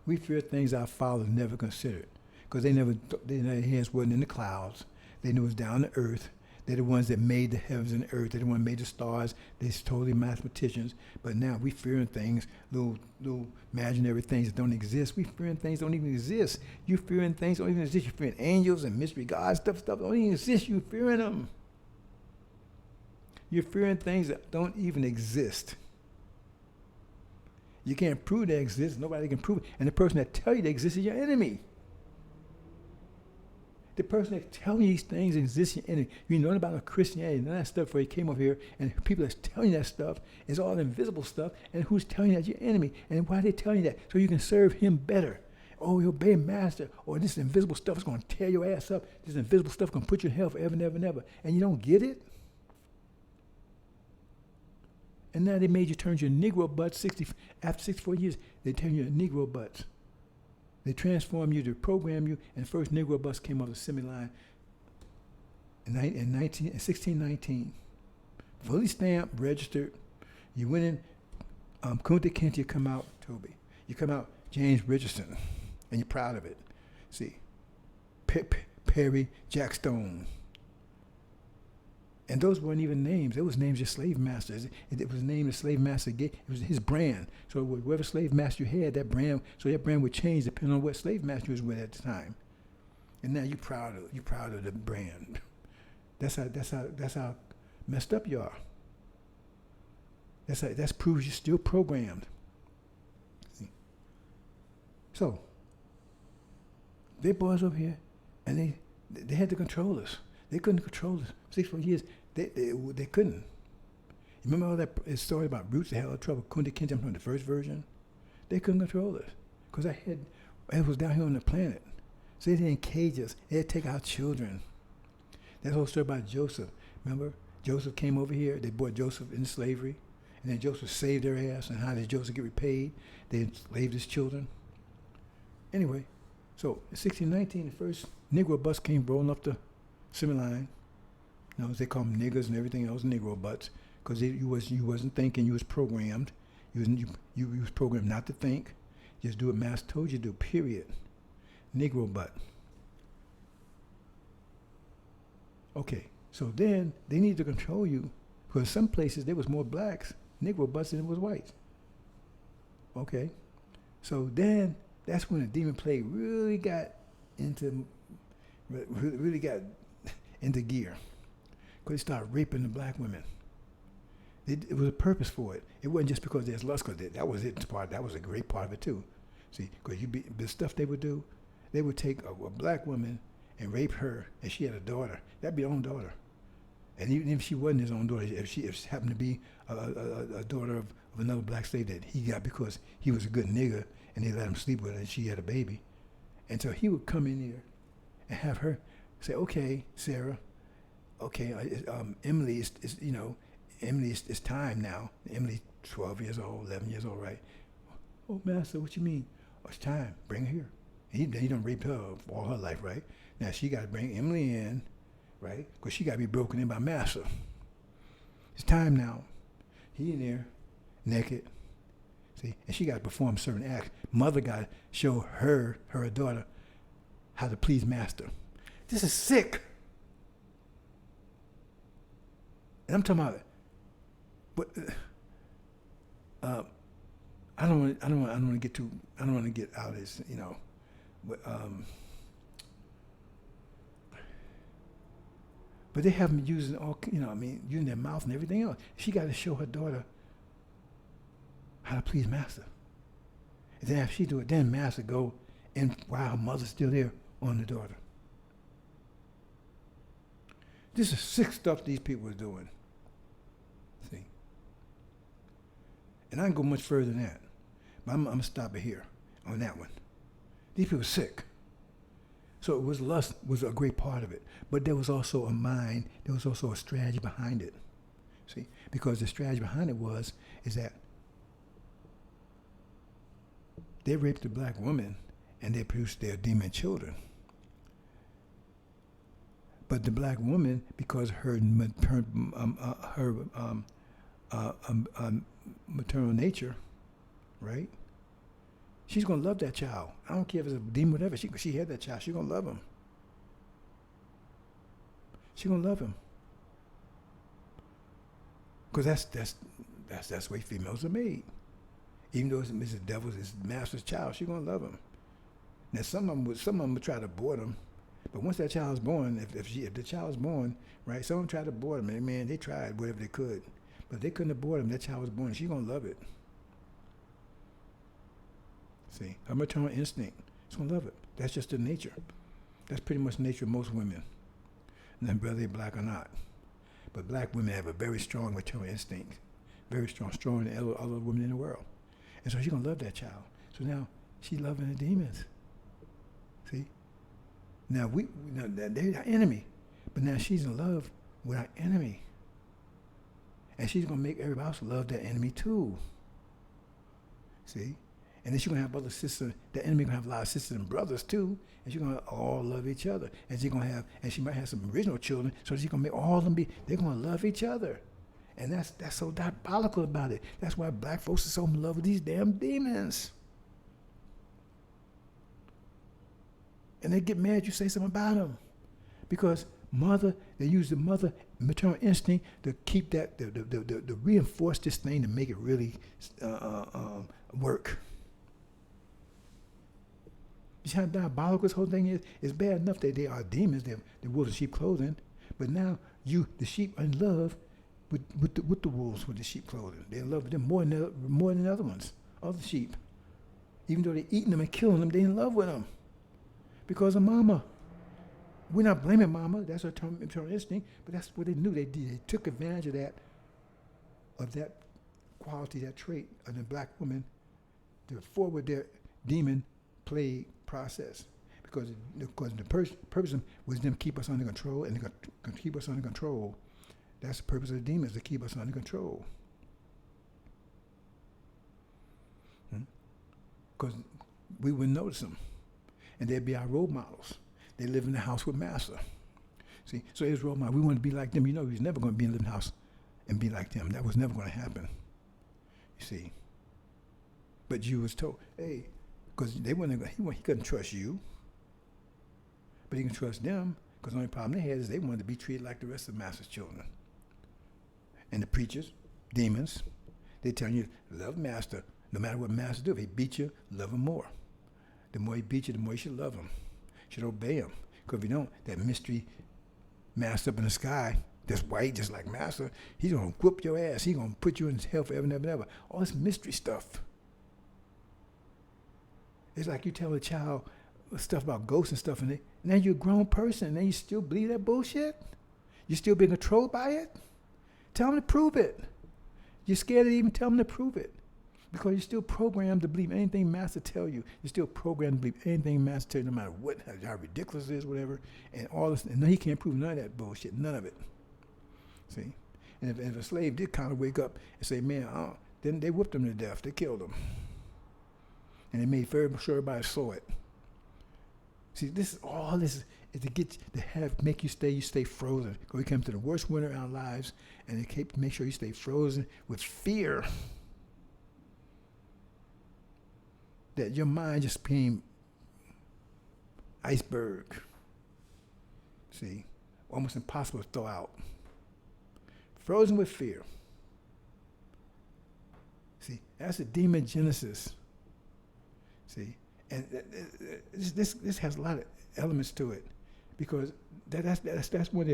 We fear things our fathers never considered, because their hands wasn't in the clouds. They knew it was down to earth. They're the ones that made the heavens and the earth. They're the ones that made the stars. They're totally mathematicians. But now we fearing things, little imaginary things that don't exist. We fearing things that don't even exist. You fearing things that don't even exist. You fearing angels and mystery gods, stuff don't even exist. You fearing them. You're fearing things that don't even exist. You can't prove they exist. Nobody can prove it. And the person that tell you they exist is your enemy. The person that telling you these things exist is your enemy. You know about Christianity and that stuff where he came over here, and people that's telling you that stuff is all invisible stuff, and who's telling you that's your enemy? And why are they telling you that? So you can serve him better. Oh, you obey master. Or this invisible stuff is going to tear your ass up. This invisible stuff is going to put you in hell forever, never, never. And you don't get it? And now they made you turn your Negro butt after 64 years. They turn you to Negro butts. They transform you to program you, and the first Negro bus came off the assembly line in 1619. Fully stamped, registered. You went in, Kunta Kinte come out, Toby. You come out, James Richardson, and you're proud of it. See, Perry, Jack Stone. And those weren't even names. It was names of slave masters. It was named the slave master gave. It was his brand. So whatever slave master you had, that brand would change depending on what slave master you was with at the time. And now you're proud of the brand. That's how messed up you are. That proves you're still programmed. See? So they boys over here, and they had to control us. They couldn't control us. 64 years, they couldn't. You remember all that story about Roots that had all the trouble? Kunta Kinte from the first version? They couldn't control us because it was down here on the planet. So they didn't cage us. They'd take our children. That whole story about Joseph. Remember? Joseph came over here. They brought Joseph into slavery. And then Joseph saved their ass. And how did Joseph get repaid? They enslaved his children. Anyway, so in 1619, the first Negro bus came rolling up the assembly line. You know, they call them niggers and everything else, Negro butts, because you wasn't thinking. You was programmed. You was programmed not to think. Just do what Master told you to do. Period. Negro butt. Okay, so then they need to control you, because some places there was more blacks, Negro butts, than it was whites. Okay, so then that's when the demon plague really got into gear, because they started raping the black women. It was a purpose for it. It wasn't just because there's lust, because that was it. That was a great part of it too. See, because the stuff they would do, they would take a black woman and rape her, and she had a daughter. That'd be her own daughter. And even if she wasn't his own daughter, if she happened to be a daughter of another black slave that he got because he was a good nigger, and they let him sleep with her, and she had a baby. And so he would come in here and have her say, "Okay, Sarah, okay, Emily it's time now. Emily's 12 years old, 11 years old, right? Oh, Master, what you mean? Oh, it's time. Bring her here." He done raped her all her life, right? Now she got to bring Emily in, right? Because she got to be broken in by Master. It's time now. He in there, naked. See, and she got to perform certain acts. Mother got to show her daughter, how to please Master. This is sick. And I'm talking about, but I don't want to get out of this, you know. But they have them using using their mouth and everything else. She got to show her daughter how to please Master. And then after she do it, then Master go and while her mother's still there on the daughter. This is sick stuff these people are doing. See? And I can go much further than that. But I'm going to stop it here on that one. These people are sick. So lust was a great part of it. But there was also a mind, there was also a strategy behind it. See? Because the strategy behind it is that they raped the black woman and they produced their demon children. But the black woman, because her maternal nature, right? She's going to love that child. I don't care if it's a demon, whatever. She had that child. She's going to love him. She's going to love him. Because that's the way females are made. Even though it's the devil's, it's Master's child, she's going to love him. Now, some of them would try to abort him. But once that child's born, if the child's born, right, some of them tried to abort him. And man, they tried whatever they could. But they couldn't abort him. That child was born. She's going to love it. See, her maternal instinct, she's going to love it. That's just the nature. That's pretty much the nature of most women, and then whether they're black or not. But black women have a very strong maternal instinct, very strong, stronger than other women in the world. And so she's going to love that child. So now she's loving the demons. See? Now they're our enemy, but now she's in love with our enemy. And she's going to make everybody else love that enemy too. See? And then she's going to have other sisters. The enemy going to have a lot of sisters and brothers too. And she's going to all love each other. And she's going to have, and she might have some original children. So she's going to make all of them they're going to love each other. And that's so diabolical about it. That's why black folks are so in love with these damn demons. And they get mad you say something about them. Because they use the mother maternal instinct to keep that, to reinforce this thing to make it really work. You see how diabolical this whole thing is? It's bad enough that they are demons, they're wolves in sheep clothing, but now the sheep are in love with the wolves with the sheep clothing. They love them more than other ones, other sheep. Even though they're eating them and killing them, they're in love with them. Because of mama. We're not blaming mama, that's her maternal instinct, but that's what they knew they did. They took advantage of that quality, that trait of the black woman to forward their demon plague process. Because the purpose was them keep us under control, and to keep us under control. That's the purpose of the demons, to keep us under control. Because we wouldn't notice them. And they'd be our role models. They live in the house with master. See, so his role model, we want to be like them. You know, he's never going to be in the house and be like them. That was never going to happen. You see. But you was told, hey, because he couldn't trust you. But he can trust them, because the only problem they had is they wanted to be treated like the rest of master's children. And the preachers, demons, they tell you, love master, no matter what master do. If he beat you, love him more. The more he beat you, the more you should love him. You should obey him. Because if you don't, that mystery master up in the sky, that's white, just like master, he's going to whoop your ass. He's going to put you in hell forever and ever and ever. All this mystery stuff. It's like you tell a child stuff about ghosts and stuff, and now you're a grown person, and then you still believe that bullshit? You're still being controlled by it? Tell them to prove it. You're scared to even tell them to prove it. Because you're still programmed to believe anything master tell you. You're still programmed to believe anything master tell you, no matter what, how ridiculous it is, whatever. And all this, and he can't prove none of that bullshit, none of it. See? And if a slave did kind of wake up and say, man, then they whipped him to death. They killed him. And they made very sure everybody saw it. See, this is to make you stay frozen. Because we come to the worst winter in our lives, and they make sure you stay frozen with fear. That your mind just became iceberg. See, almost impossible to throw out. Frozen with fear. See, that's a demon genesis. See, and this has a lot of elements to it, because that's when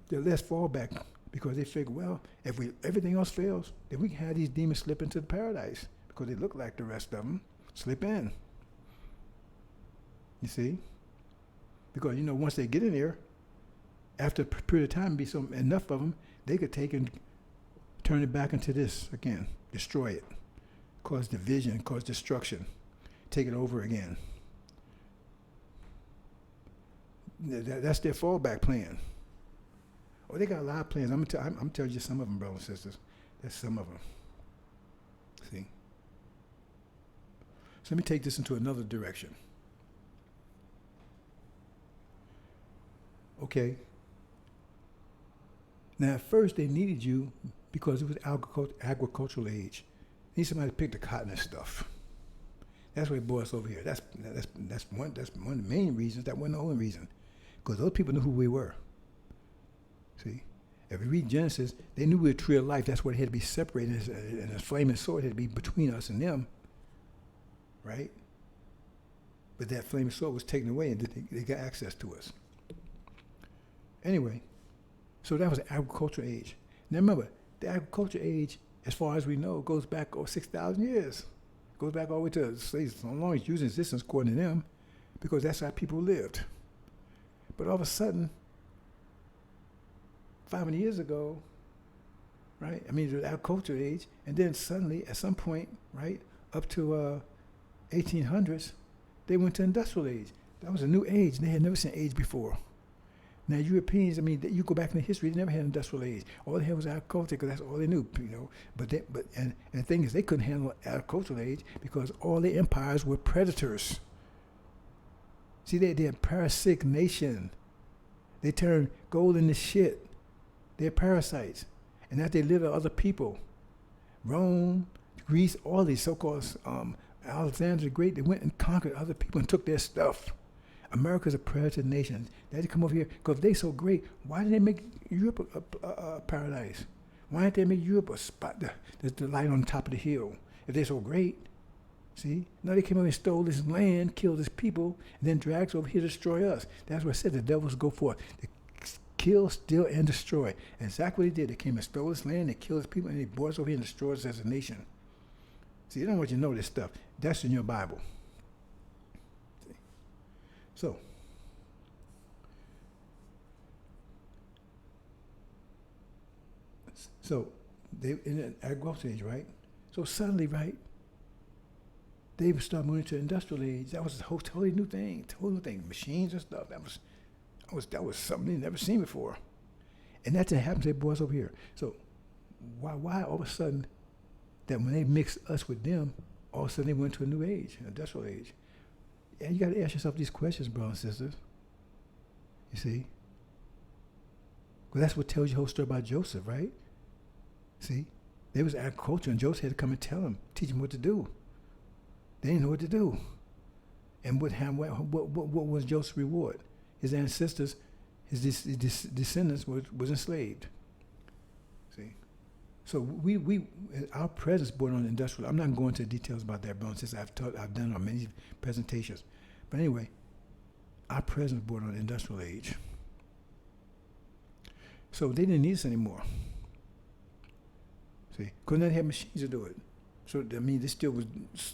they're less fallback, because they figure, well, if everything else fails, then we can have these demons slip into the paradise because they look like the rest of them. Slip in. You see? Because, once they get in there, after a period of time, enough of them, they could take and turn it back into this again, destroy it, cause division, cause destruction, take it over again. That's their fallback plan. Oh, they got a lot of plans. I'm telling you some of them, brothers and sisters. That's some of them. See? So let me take this into another direction. Okay. Now, at first, they needed you because it was agricultural age. They need somebody to pick the cotton and stuff. That's what brought us over here. That's one of the main reasons. That wasn't the only reason. Because those people knew who we were. See? If we read Genesis, they knew we were a tree of life. That's what it had to be separated, and a flaming sword had to be between us and them. Right? But that flaming sword was taken away, and they got access to us. Anyway, so that was the agricultural age. Now remember, the agricultural age, as far as we know, goes back over 6,000 years. It goes back all the way to slaves, so long as using existence according to them, because that's how people lived. But all of a sudden, 500 years ago, right? I mean, the agricultural age, and then suddenly, at some point, right, up to 1800s, they went to industrial age. That was a new age. They had never seen age before. Now, Europeans, I mean, you go back in the history, they never had an industrial age. All they had was agriculture because that's all they knew, you know. And the thing is, they couldn't handle agricultural age because all the empires were predators. See, they're a parasitic nation. They turn gold into shit. They're parasites. And that they live on other people. Rome, Greece, all these so-called Alexander the Great, they went and conquered other people and took their stuff. America's a predator nation. They had to come over here because they're so great. Why did they make Europe a paradise? Why didn't they make Europe a spot, the light on top of the hill? If they're so great, see? Now they came over and stole this land, killed his people, and then dragged us over here to destroy us. That's what I said. The devils go forth. They kill, steal, and destroy. And exactly what they did. They came and stole this land, they killed his people, and they brought us over here and destroyed us as a nation. See, they don't want you to know this stuff. That's in your Bible. So they in an agricultural age, right? So suddenly, right, they would start moving to industrial age. That was a totally new thing, machines and stuff. That was something they never seen before, and that didn't happen to their boys over here. So why all of a sudden that when they mixed us with them, all of a sudden they went to a new age, an industrial age? And you got to ask yourself these questions, brothers and sisters. You see? Well, that's what tells you the whole story about Joseph, right? See? There was agriculture, and Joseph had to come and tell them, teach them what to do. They didn't know what to do. And what was Joseph's reward? His ancestors, his descendants was enslaved. See? So our presence born on industrial. I'm not going into details about that, brothers and sisters. I've done on many presentations. But anyway, our presence born on industrial age. So they didn't need us anymore. See, because they had machines to do it. So I mean, they still was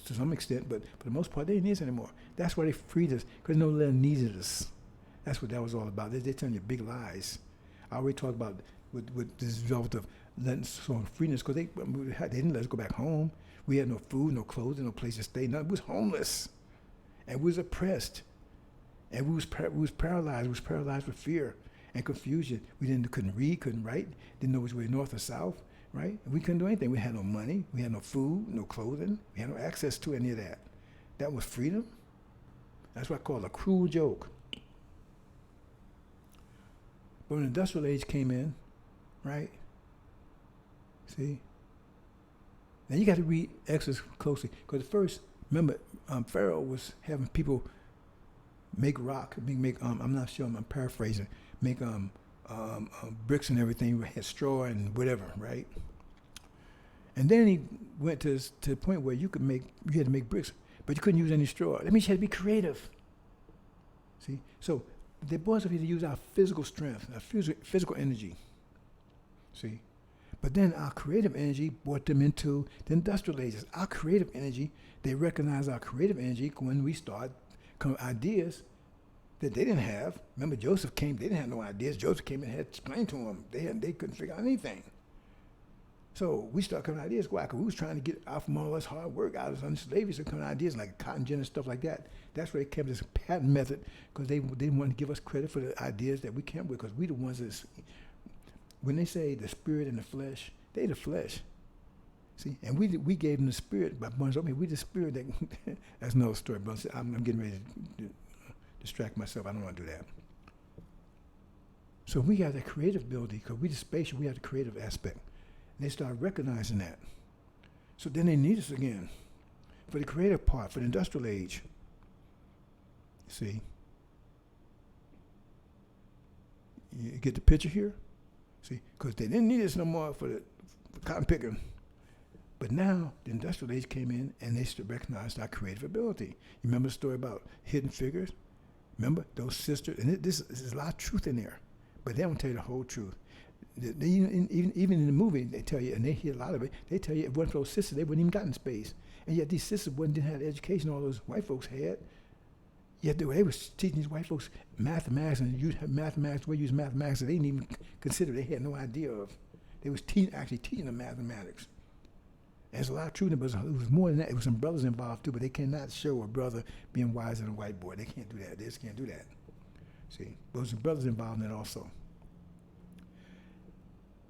to some extent, but for the most part, they didn't need us anymore. That's why they freed us, because no longer needed us. That's what that was all about. They're telling you big lies. I already talked about with this result of letting us on freeness, because they didn't let us go back home. We had no food, no clothing, no place to stay. Nothing. We was homeless, and we was oppressed, and we was paralyzed. We was paralyzed with fear and confusion. We couldn't read, couldn't write, didn't know which way north or south. Right? We couldn't do anything. We had no money. We had no food, no clothing. We had no access to any of that. That was freedom. That's what I call a cruel joke. But when the industrial age came in, right? See? Now you got to read Exodus closely, because at first, remember, Pharaoh was having people make rock, I'm not sure, I'm paraphrasing, make bricks and everything, had straw and whatever, right? And then he went to the point where you had to make bricks, but you couldn't use any straw. That means you had to be creative. See? So the boys have to use our physical strength, our physical energy. See? But then our creative energy brought them into the industrial ages. Our creative energy, they recognize our creative energy when we start coming ideas that they didn't have. Remember, Joseph came, they didn't have no ideas. Joseph came and had explained to them. They couldn't figure out anything. So we started coming ideas. Why? Because we was trying to get out from all this hard work, out of slavery, so coming ideas like cotton gin and stuff like that. That's where they kept this patent method, because they didn't want to give us credit for the ideas that we came with, because we the ones that, when they say the spirit and the flesh, they the flesh. See, and we gave them the spirit by bunch of me. We the spirit that, that's another story, but I'm getting ready to distract myself. I don't want to do that. So we got the creative ability, because we the spatial, we have the creative aspect. And they start recognizing that. So then they need us again for the creative part, for the industrial age. See? You get the picture here? See? Because they didn't need us no more for cotton picking. But now the industrial age came in, and they recognized our creative ability. You remember the story about Hidden Figures? Remember those sisters? And this is a lot of truth in there, but they don't tell you the whole truth. Even in the movie, they tell you, and they hear a lot of it, they tell you if it wasn't for those sisters, they wouldn't even gotten space. And yet these sisters didn't have the education all those white folks had. Yet they were teaching these white folks mathematics, and use mathematics, the way you use mathematics that they didn't even consider, they had no idea of. They was actually teaching them mathematics. There's a lot of truth, but it was more than that. It was some brothers involved too, but they cannot show a brother being wiser than a white boy. They can't do that. They just can't do that. See, those are brothers involved in that also.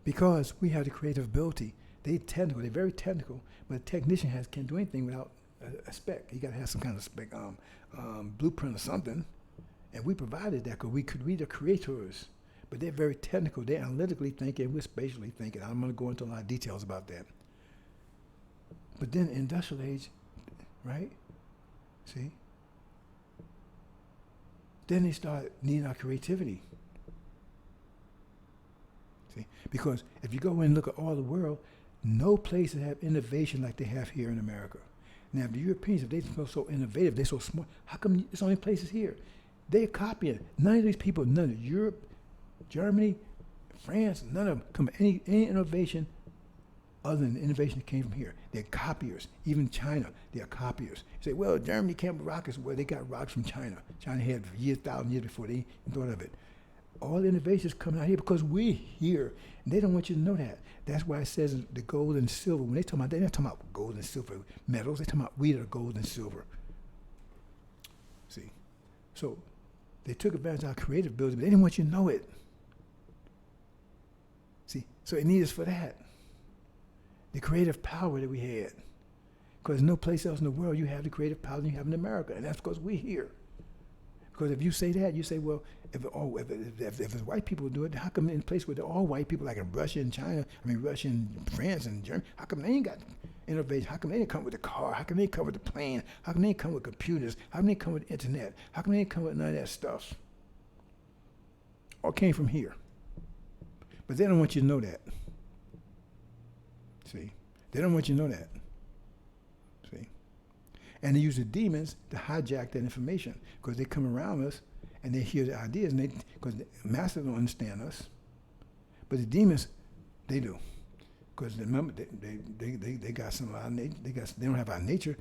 Because we have the creative ability. They're very technical, but a technician can't do anything without a spec. You got to have some kind of spec, blueprint or something. And we provided that because we the creators. But they're very technical. They're analytically thinking. We're spatially thinking. I'm going to go into a lot of details about that. But then industrial age, right? See? Then they start needing our creativity. See? Because if you go in and look at all the world, no places have innovation like they have here in America. Now, the Europeans, if they're so innovative, they're so smart, how come it's only places here? They're copying. None of these people, none of Europe, Germany, France, none of them come any innovation other than the innovation that came from here. They're copiers. Even China, they're copiers. You say, well, Germany came with rockets. Well, they got rockets from China. China had years, 1,000 years before they thought of it. All the innovations coming out here because we're here. And they don't want you to know that. That's why it says the gold and silver. When they're not talking about gold and silver metals. They're talking about we are gold and silver. See? So they took advantage of our creative ability, but they didn't want you to know it. See? So it needs us for that. The creative power that we had. Because no place else in the world you have the creative power that you have in America. And that's because we're here. Because if you say that, you say, well, if it's white people do it, how come in a place where they're all white people, like in Russia and China, Russia and France and Germany, how come they ain't got innovation? How come they didn't come with the car? How come they didn't come with the plane? How come they didn't come with computers? How come they didn't come with the internet? How come they didn't come with none of that stuff? All came from here. But they don't want you to know that. See? They don't want you to know that. See? And they use the demons to hijack that information because they come around us and they hear the ideas, and because the masters don't understand us, but the demons, they do, because remember they got some of our nature. They don't have our nature,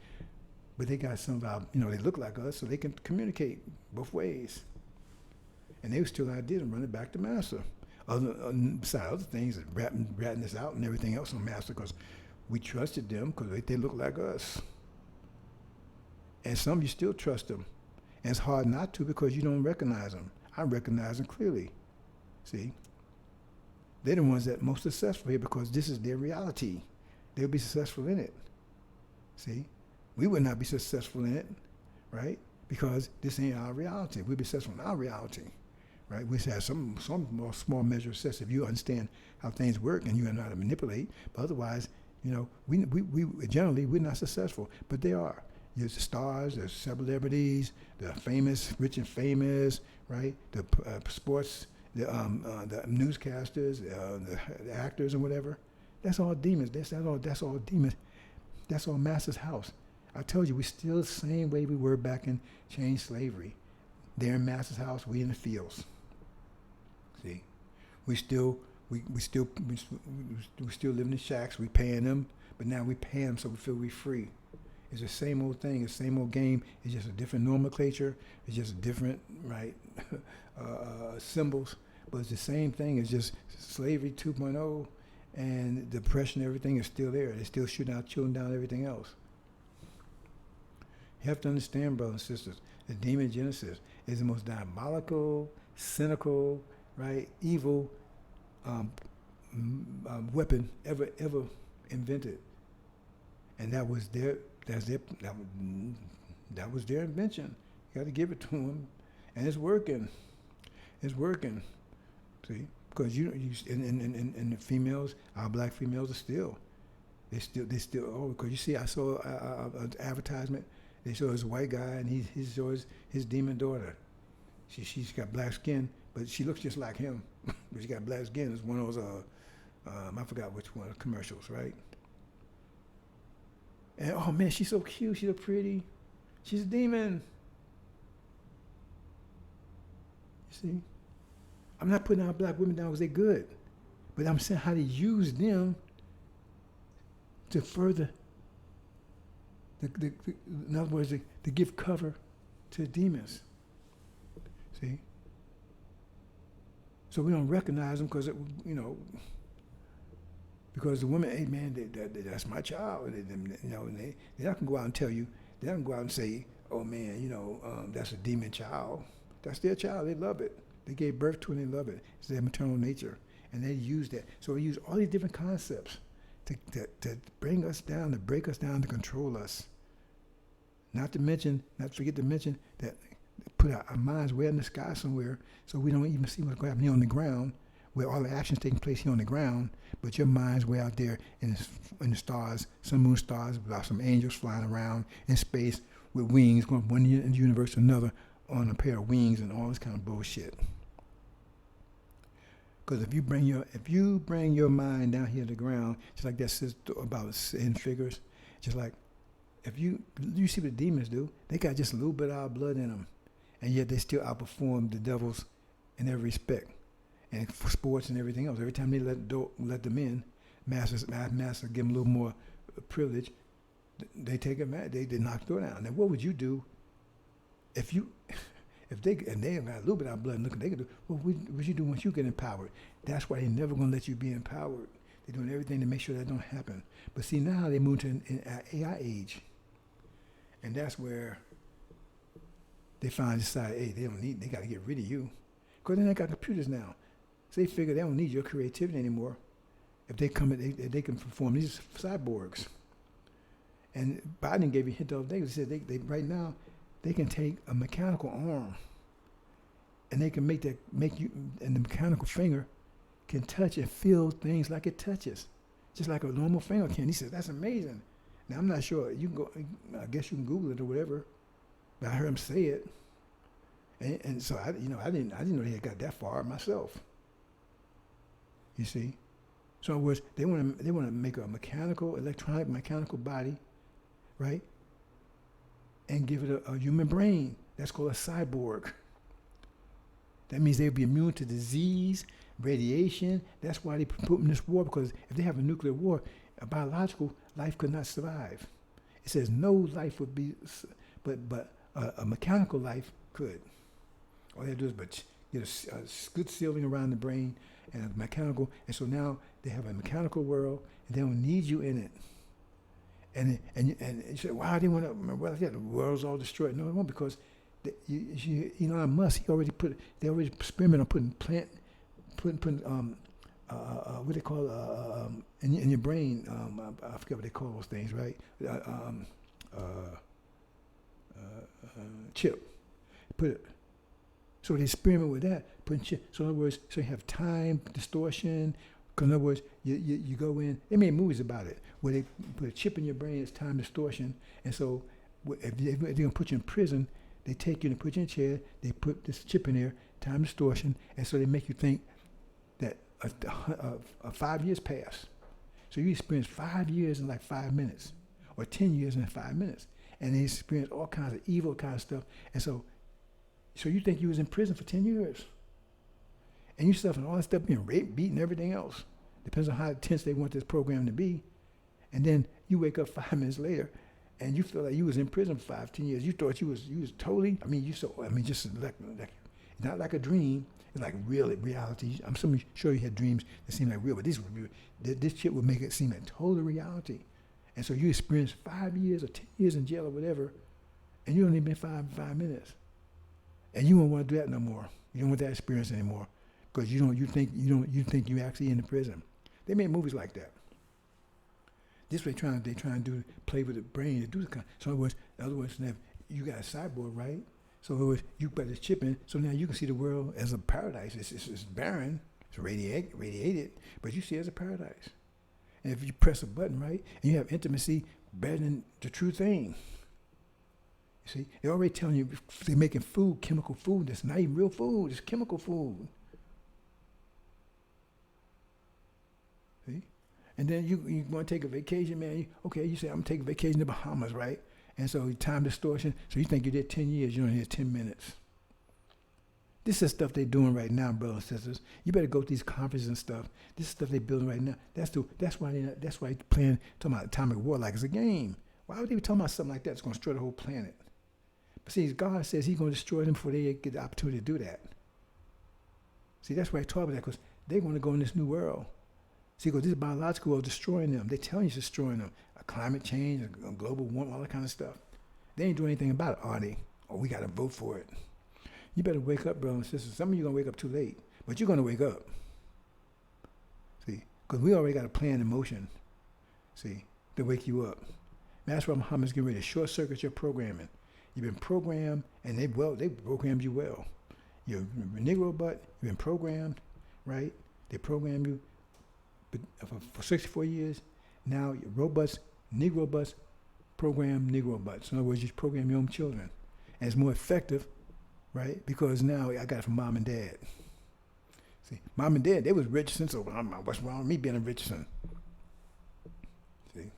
but they got some of our. They look like us, so they can communicate both ways. And they steal ideas and run it back to master. Besides other things, ratting this out and everything else on master, because we trusted them because they look like us. And some of you still trust them. And it's hard not to because you don't recognize them. I recognize them clearly. See? They're the ones that are most successful here because this is their reality. They'll be successful in it. See? We would not be successful in it, right? Because this ain't our reality. We'll be successful in our reality, right? We have some more small measure of success if you understand how things work and you know how to manipulate. But otherwise, we generally, we're not successful, but they are. There's the stars, there's celebrities, the famous, rich and famous, right? The sports, the newscasters, the actors and whatever. That's all demons. That's all demons. That's all master's house. I told you, we're still the same way we were back in chain slavery. They're in master's house, we in the fields. See, we still living in shacks. We paying them, but now we pay them so we feel we're free. It's the same old thing, it's the same old game. It's just a different nomenclature. It's just a different, right, symbols. But it's the same thing. It's just slavery 2.0, and depression, everything is still there. They're still shooting our children down, everything else. You have to understand, brothers and sisters, the demon Genesis is the most diabolical, cynical, right, evil weapon ever invented. And that was their invention. You got to give it to them, and it's working. It's working. See, because and the females, our black females are still, they still. Oh, because you see, I saw an advertisement. They show this white guy, and he shows his demon daughter. She's got black skin, but she looks just like him. But she got black skin. It's one of those I forgot which one, commercials, right? And oh man, she's so cute, she's so pretty. She's a demon. You see? I'm not putting our black women down because they're good. But I'm saying how to use them to further, in other words, to give cover to demons. See? So we don't recognize them because, because the women, hey man, that's my child. They're not gonna go out and tell you. They're not gonna go out and say, oh man, that's a demon child. That's their child. They love it. They gave birth to it and they love it. It's their maternal nature. And they use that. So they use all these different concepts to bring us down, to break us down, to control us. Not forget to mention that put our minds way in the sky somewhere so we don't even see what's happening here on the ground, where all the action's taking place here on the ground, but your mind's way out there in the stars, some moon stars, about some angels flying around in space with wings, going from one end of the universe to another on a pair of wings and all this kind of bullshit. Because if you bring your mind down here to the ground, just like that says about in figures, just like if you see what the demons do, they got just a little bit of our blood in them, and yet they still outperform the devils in every respect, and for sports and everything else. Every time they let them in, masters give them a little more privilege. They take it mad. They knock the door down. Now, what would you do if they got a little bit of blood? Look, they can do. What would you do once you get empowered? That's why they're never gonna let you be empowered. They're doing everything to make sure that don't happen. But see, now they move to an AI age, and that's where they finally decide, hey, they got to get rid of you, because they got computers now. So they figure they don't need your creativity anymore. If they come, they can perform these cyborgs. And Biden gave you a hint the other day. He said they right now they can take a mechanical arm, and they can make you, and the mechanical finger can touch and feel things like it touches, just like a normal finger can. He says that's amazing. Now I'm not sure. You can go. I guess you can Google it or whatever. But I heard him say it, and so I didn't know they had got that far myself. You see, so in other words, they want to make a electronic mechanical body, right? And give it a human brain. That's called a cyborg. That means they'll be immune to disease, radiation. That's why they put them in this war, because if they have a nuclear war, a biological life could not survive. It says no life would be, but a mechanical life could. All they have to do is get a good sealing around the brain and a mechanical, and so now they have a mechanical world, and they don't need you in it. And you say, wow, they want to, well, yeah, the world's all destroyed. No, it won't, because Elon Musk, they already experimented on putting what they call in your brain. I forget what they call those things, right? Chip. Put it. So they experiment with that, putting chip. So in other words, so you have time distortion. Because in other words, you go in. They made movies about it where they put a chip in your brain. It's time distortion. And so if they're gonna put you in prison, they take you and put you in a chair. They put this chip in there, time distortion, and so they make you think that 5 years pass. So you experience 5 years in like 5 minutes, or 10 years in 5 minutes, and they experience all kinds of evil kind of stuff. And so you think you was in prison for 10 years, and you suffering all that stuff, being raped, beaten, everything else. Depends on how intense they want this program to be. And then you wake up 5 minutes later, and you feel like you was in prison for 5, 10 years. You thought you was totally. Just like not like a dream. It's like real reality. I'm sure you had dreams that seemed like real, but this shit would make it seem like total reality. And so you experience 5 years or 10 years in jail or whatever, and you only been 5 minutes, and you don't want to do that no more. You don't want that experience anymore, because you think you actually in the prison. They made movies like that. This way, they trying to play with the brain to do the kind. So in other words, now you got a cyborg, right? So in other words, you put this chip in, so now you can see the world as a paradise. It's barren, it's radiated, but you see it as a paradise. And if you press a button, right, and you have intimacy better than the true thing. You see, they're already telling you they're making food, chemical food. That's not even real food. It's chemical food. See? And then you want to take a vacation, man. You say, I'm going to take a vacation to Bahamas, right? And so time distortion. So you think you did 10 years, you only did 10 minutes. This is stuff they're doing right now, brothers and sisters. You better go to these conferences and stuff. This is stuff they're building right now. That's why they're talking about atomic war like it's a game. Why would they be talking about something like that? It's going to destroy the whole planet. But see, God says he's going to destroy them before they get the opportunity to do that. See, that's why I talk about that, because they're going to go in this new world. See, because this biological world is destroying them. They're telling you it's destroying them. Climate change, global warming, all that kind of stuff. They ain't doing anything about it, are they? Or we got to vote for it. You better wake up, brothers and sisters. Some of you are going to wake up too late, but you're going to wake up. See, because we already got a plan in motion, see, to wake you up. Master Muhammad's getting ready to short circuit your programming. You've been programmed, and they programmed you well. You're a Negro butt, you've been programmed, right? They programmed you for 64 years. Now you're robots, Negro butts, program Negro butts. In other words, you program your own children. And it's more effective, right? Because now I got it from mom and dad. See, mom and dad, they was Richardson, so what's wrong with me being a Richardson? See?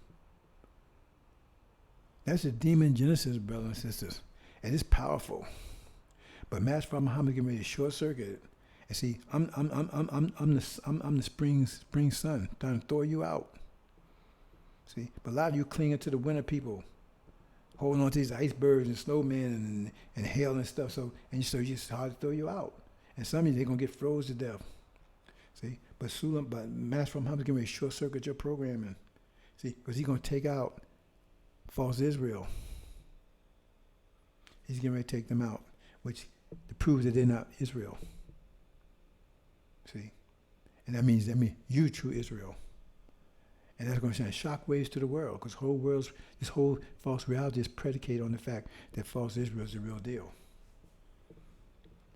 That's the demon genesis, brothers and sisters. And it's powerful. But Master Muhammad getting ready to short circuit it. And see, I'm the spring sun, trying to throw you out. See, but a lot of you clinging to the winter people, holding on to these icebergs and snowmen and hail and stuff. So it's hard to throw you out. And some of you, they're gonna get froze to death. See, but Master Muhammad getting ready to short circuit your programming. See, because he's gonna take out false Israel. He's getting ready to take them out, which proves that they're not Israel. See, and that means you true Israel. And that's going to send shockwaves to the world, because this whole false reality is predicated on the fact that false Israel is the real deal.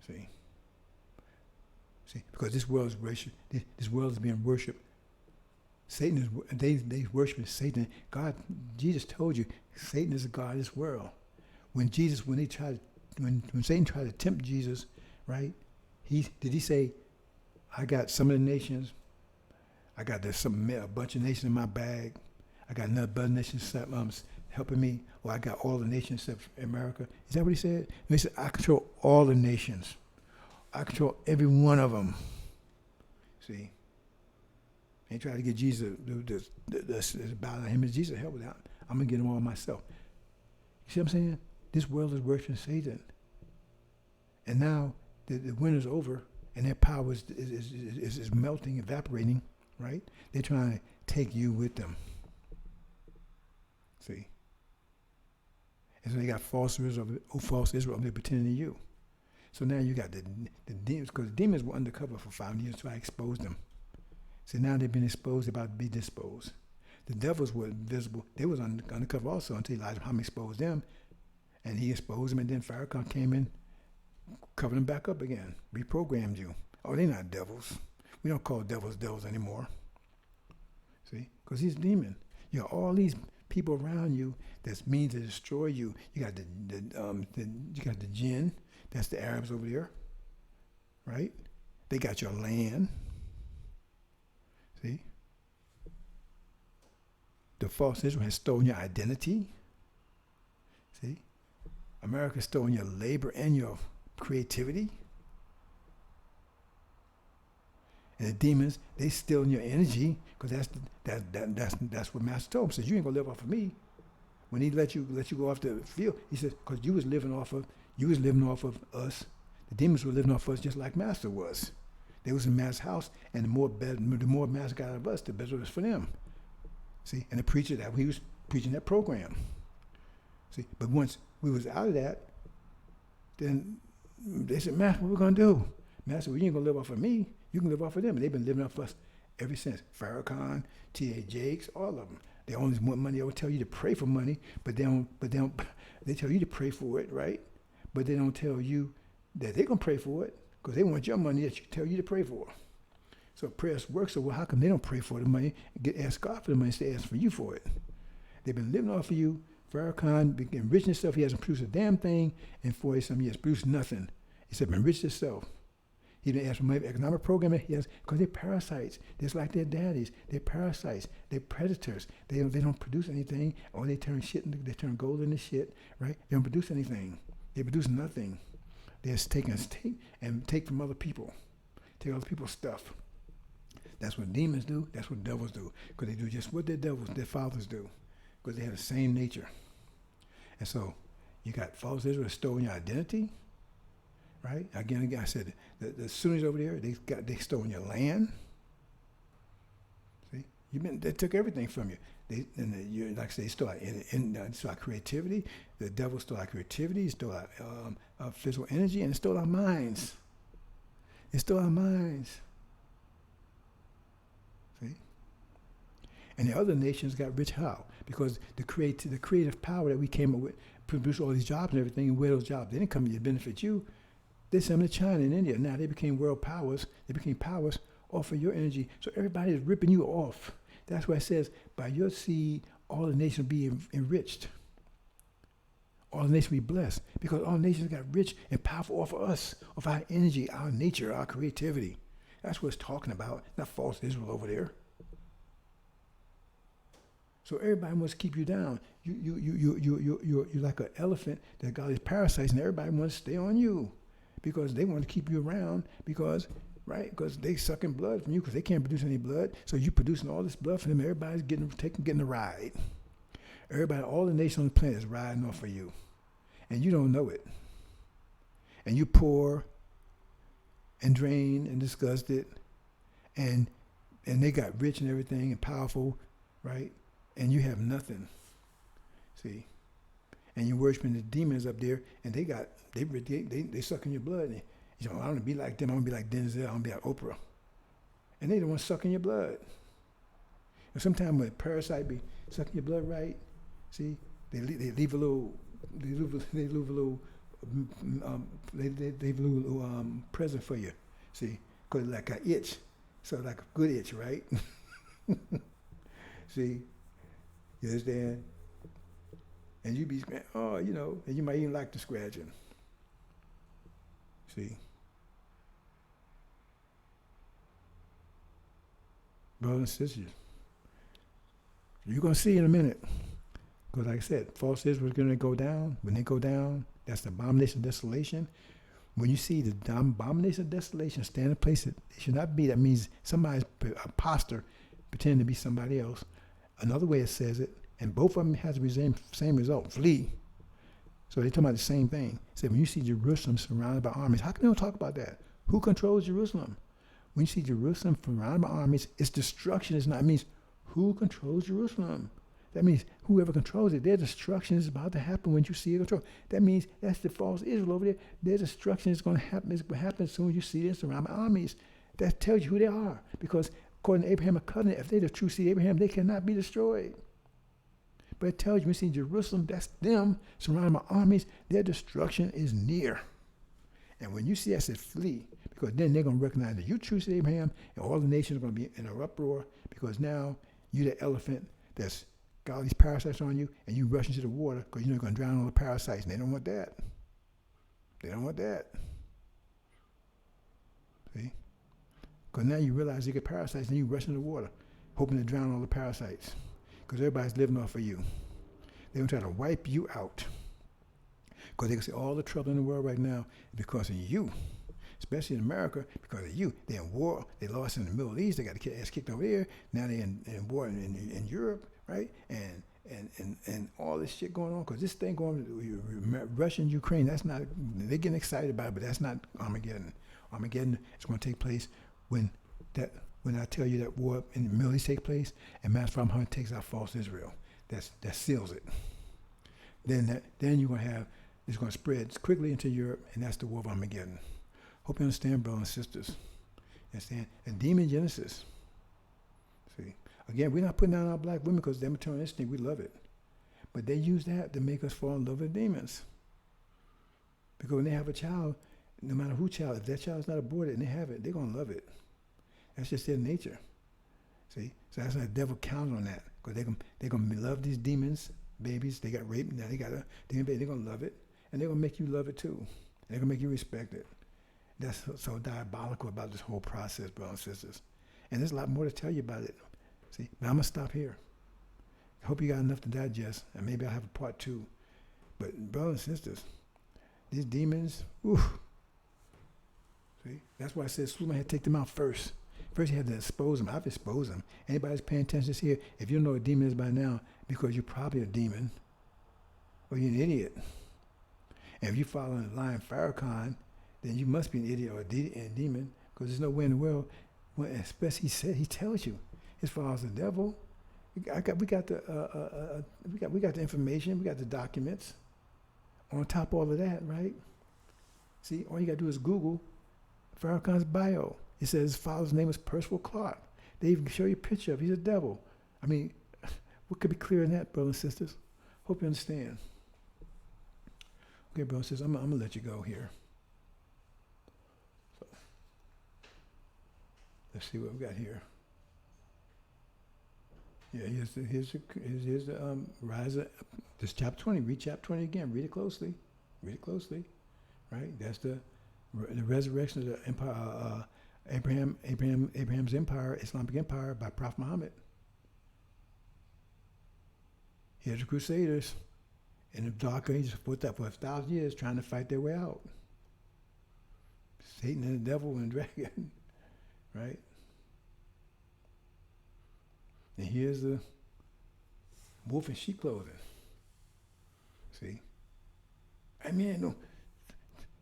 See, because this world is being worshipped. Satan is they worship Satan. God, Jesus told you, Satan is the god of this world. When Satan tried to tempt Jesus, right? Did he say, I got some of the nations, I got a bunch of nations in my bag, I got another bunch of nations helping me, or I got all the nations except America? Is that what he said? No, he said, I control all the nations. I control every one of them. See? They tried to get Jesus to bow to him, and Jesus, hell with that. I'm going to get them all myself. You see what I'm saying? This world is worshiping Satan. And now the winter's over, and their power is melting, evaporating, right? They're trying to take you with them. See? And so they got false Israel, they're pretending to you. So now you got the demons, because the demons were undercover for 5 years, so I exposed them. So now they've been exposed, about to be disposed. The devils were invisible. They was undercover also until Elijah Muhammad exposed them. And he exposed them, and then Farrakhan came in, covered them back up again, reprogrammed you. Oh, they're not devils. We don't call devils anymore. See? Because he's a demon. You got all these people around you that means to destroy you. You got the jinn, that's the Arabs over there, right? They got your land. See? The false Israel has stolen your identity. See? America's stolen your labor and your creativity. And the demons, they stealing your energy, because that's what Master told him. He says, you ain't gonna live off of me. When he let you go off the field, he said, because you was living off of us. The demons were living off of us just like Master was. They was in Master's house, and the more Master got out of us, the better it was for them. See, and the preacher that he was preaching that program. See, but once we was out of that, then they said, Master, what we gonna do? Master, well, you ain't gonna live off of me. You can live off of them, and they've been living off of us ever since. Farrakhan, T.A. Jakes, all of them. They always want money. They will tell you to pray for money, but they don't. They tell you to pray for it, right? But they don't tell you that they're gonna pray for it, because they want your money that you tell you to pray for. So prayers work. So how come they don't pray for the money? Ask God for the money instead of ask for you for it. They've been living off of you. Farrakhan been enriching himself. He hasn't produced a damn thing in 40-some years. Produced nothing. Except enriched himself. He didn't ask for money. Economic programming, yes, because they're parasites. Just like their daddies. They're parasites. They're predators. They don't produce anything, or they turn gold into shit, right? They don't produce anything. They produce nothing. They just take from other people. Take other people's stuff. That's what demons do. That's what devils do. Because they do just what their fathers do. Because they have the same nature. And so you got false Israel stolen your identity, right? Again, I said the Sunnis over there, they stolen your land. See, they took everything from you. You like I say, stole our creativity. The devil stole our creativity, stole our physical energy, and it stole our minds. It stole our minds. See? And the other nations got rich how? Because the creative power that we came up with produced all these jobs and everything, and where those jobs they didn't come to benefit you. They sent them to China and India. Now they became world powers. They became powers off of your energy. So everybody is ripping you off. That's why it says, by your seed, all the nations will be enriched. All the nations will be blessed. Because all nations got rich and powerful off of us, of our energy, our nature, our creativity. That's what it's talking about, not false Israel over there. So everybody wants to keep you down. You're like an elephant that got these parasites, and everybody wants to stay on you because they want to keep you around because they sucking blood from you because they can't produce any blood. So you producing all this blood for them. Everybody's getting a ride. Everybody, all the nations on the planet is riding off of you, and you don't know it. And you poor, and drained, and disgusted, and they got rich and everything and powerful, right? And you have nothing. See, and you're worshiping the demons up there, and they sucking your blood. And, I want to be like them. I want to be like Denzel. I want to be like Oprah. And they the ones sucking your blood. And sometimes when a parasite be sucking your blood, right? See, they leave a little present for you. See, cause like an itch, so like a good itch, right? See, you understand? And you be, and you might even like the scratching. See. Brothers and sisters, you're going to see in a minute. Because like I said, false Israel is going to go down. When they go down, that's the abomination of desolation. When you see the abomination of desolation stand in a place that it should not be, that means somebody's a imposter pretending to be somebody else. Another way it says it, and both of them has the same result, flee. So they're talking about the same thing. It said when you see Jerusalem surrounded by armies, how come they don't talk about that? Who controls Jerusalem? When you see Jerusalem surrounded by armies, its destruction is not. It means who controls Jerusalem? That means whoever controls it, their destruction is about to happen when you see it control. That means that's the false Israel over there. Their destruction is going to happen. It's going to happen as soon as you see them surrounded by armies. That tells you who they are. Because according to Abraham, a covenant, if they're the true seed of Abraham, they cannot be destroyed. But it tells you when you see Jerusalem, that's them surrounded by armies. Their destruction is near. And when you see that, says flee. Because then they're going to recognize that you true seed of Abraham, and all the nations are going to be in an uproar. Because now you're the elephant that's got all these parasites on you, and you rush into the water because you're going to drown all the parasites, and they don't want that. They don't want that. See? Because now you realize you get parasites, and you rush into the water, hoping to drown all the parasites. Because everybody's living off of you. They're going to try to wipe you out. Because they can say all the trouble in the world right now is because of you. Especially in America, because of you. They're in war. They lost in the Middle East. They got their ass kicked over here. Now they're in war in Europe, right? And all this shit going on. Because this thing going on, Russia and Ukraine, that's not, they're getting excited about it, but that's not Armageddon. Armageddon is going to take place when I tell you that war in the Middle East takes place, and Master Farm takes out false Israel. That seals it. Then you're going to have, it's going to spread quickly into Europe, and that's the war of Armageddon. Hope you understand, brothers and sisters. Understand? And demon genesis. See, again, we're not putting down our black women because they're maternalistic. We love it, but they use that to make us fall in love with demons. Because when they have a child, no matter who child, if that child's not aborted and they have it, they're gonna love it. That's just their nature. See, so that's why the devil counts on that because they're gonna love these demons, babies. They got raped, now they got a demon baby. They're gonna love it, and they're gonna make you love it too. And they're gonna make you respect it. That's so diabolical about this whole process, brothers and sisters. And there's a lot more to tell you about it. See, but I'm going to stop here. I hope you got enough to digest, and maybe I'll have a part 2. But brothers and sisters, these demons, see, that's why I said Suleiman had to take them out first. First, he had to expose them. I've exposed them. Anybody that's paying attention to here, if you don't know what a demon is by now, because you're probably a demon, or you're an idiot. And if you follow the line Farrakhan, then you must be an idiot or a demon, because there's no way in the world, especially he tells you, as far as the devil, We got the information, we got the documents. On top of all of that, right? See, all you gotta do is Google Farrakhan's bio. It says his father's name is Percival Clark. They even show you a picture of him. He's a devil. I mean, what could be clearer than that, brothers and sisters? Hope you understand. Okay, brothers and sisters, I'm gonna let you go here. So, let's see what we got here. Yeah, here's the rise of this chapter 20. Read chapter 20 again. Read it closely. Read it closely. Right? That's the resurrection of the empire. Abraham's empire, Islamic empire by Prophet Muhammad. Here's the Crusaders in the Dark Ages for 1,000 years trying to fight their way out. Satan and the devil and the dragon, right? And here's the wolf in sheep clothing. See? Hey man, no,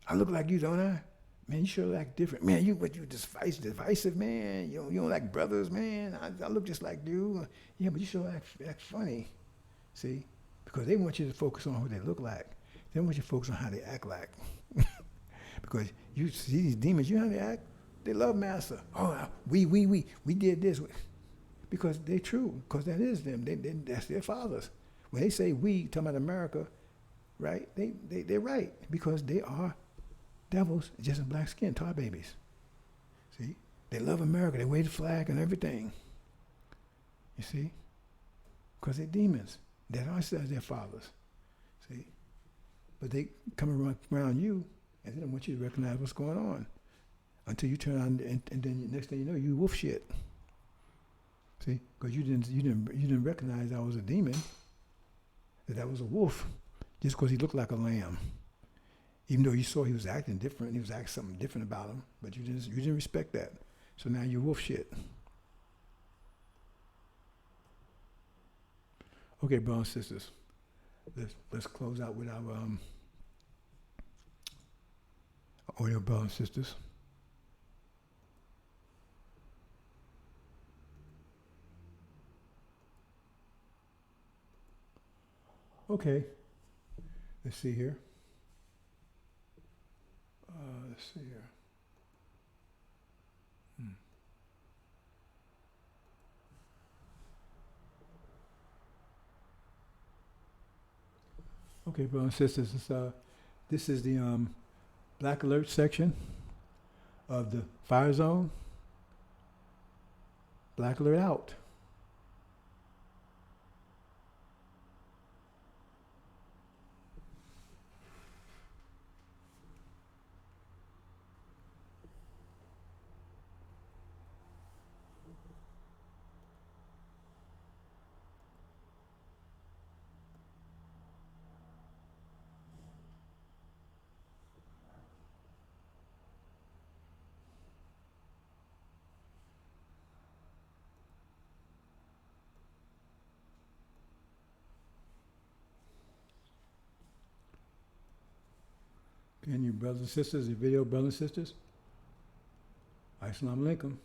I look like you, don't I? Man, you sure act different. Man, you divisive, man. You don't like brothers, man. I look just like you. Yeah, but you sure act funny. See? Because they want you to focus on who they look like. They don't want you to focus on how they act like. Because you see these demons, you know how they act? They love master. Oh, we did this. Because they're true, because that is them. That's their fathers. When they say we, talking about America, right? They're right, because they are devils just in black skin, tar babies. See? They love America. They wave the flag and everything. You see? Because they're demons. That are their fathers. See? But they come around you, and they don't want you to recognize what's going on until you turn on, and then next thing you know, you wolf shit. See, because you didn't recognize I was a demon, that was a wolf, just because he looked like a lamb. Even though you saw he was acting different, he was acting something different about him, but you didn't respect that. So now you're wolf shit. Okay, brothers and sisters, let's close out with our audio, brothers and sisters. Okay, let's see here. Let's see here. Okay, brothers and sisters, this is the Black Alert section of the fire zone. Black Alert out. And your brothers and sisters, your video brothers and sisters, Assalamu alaikum.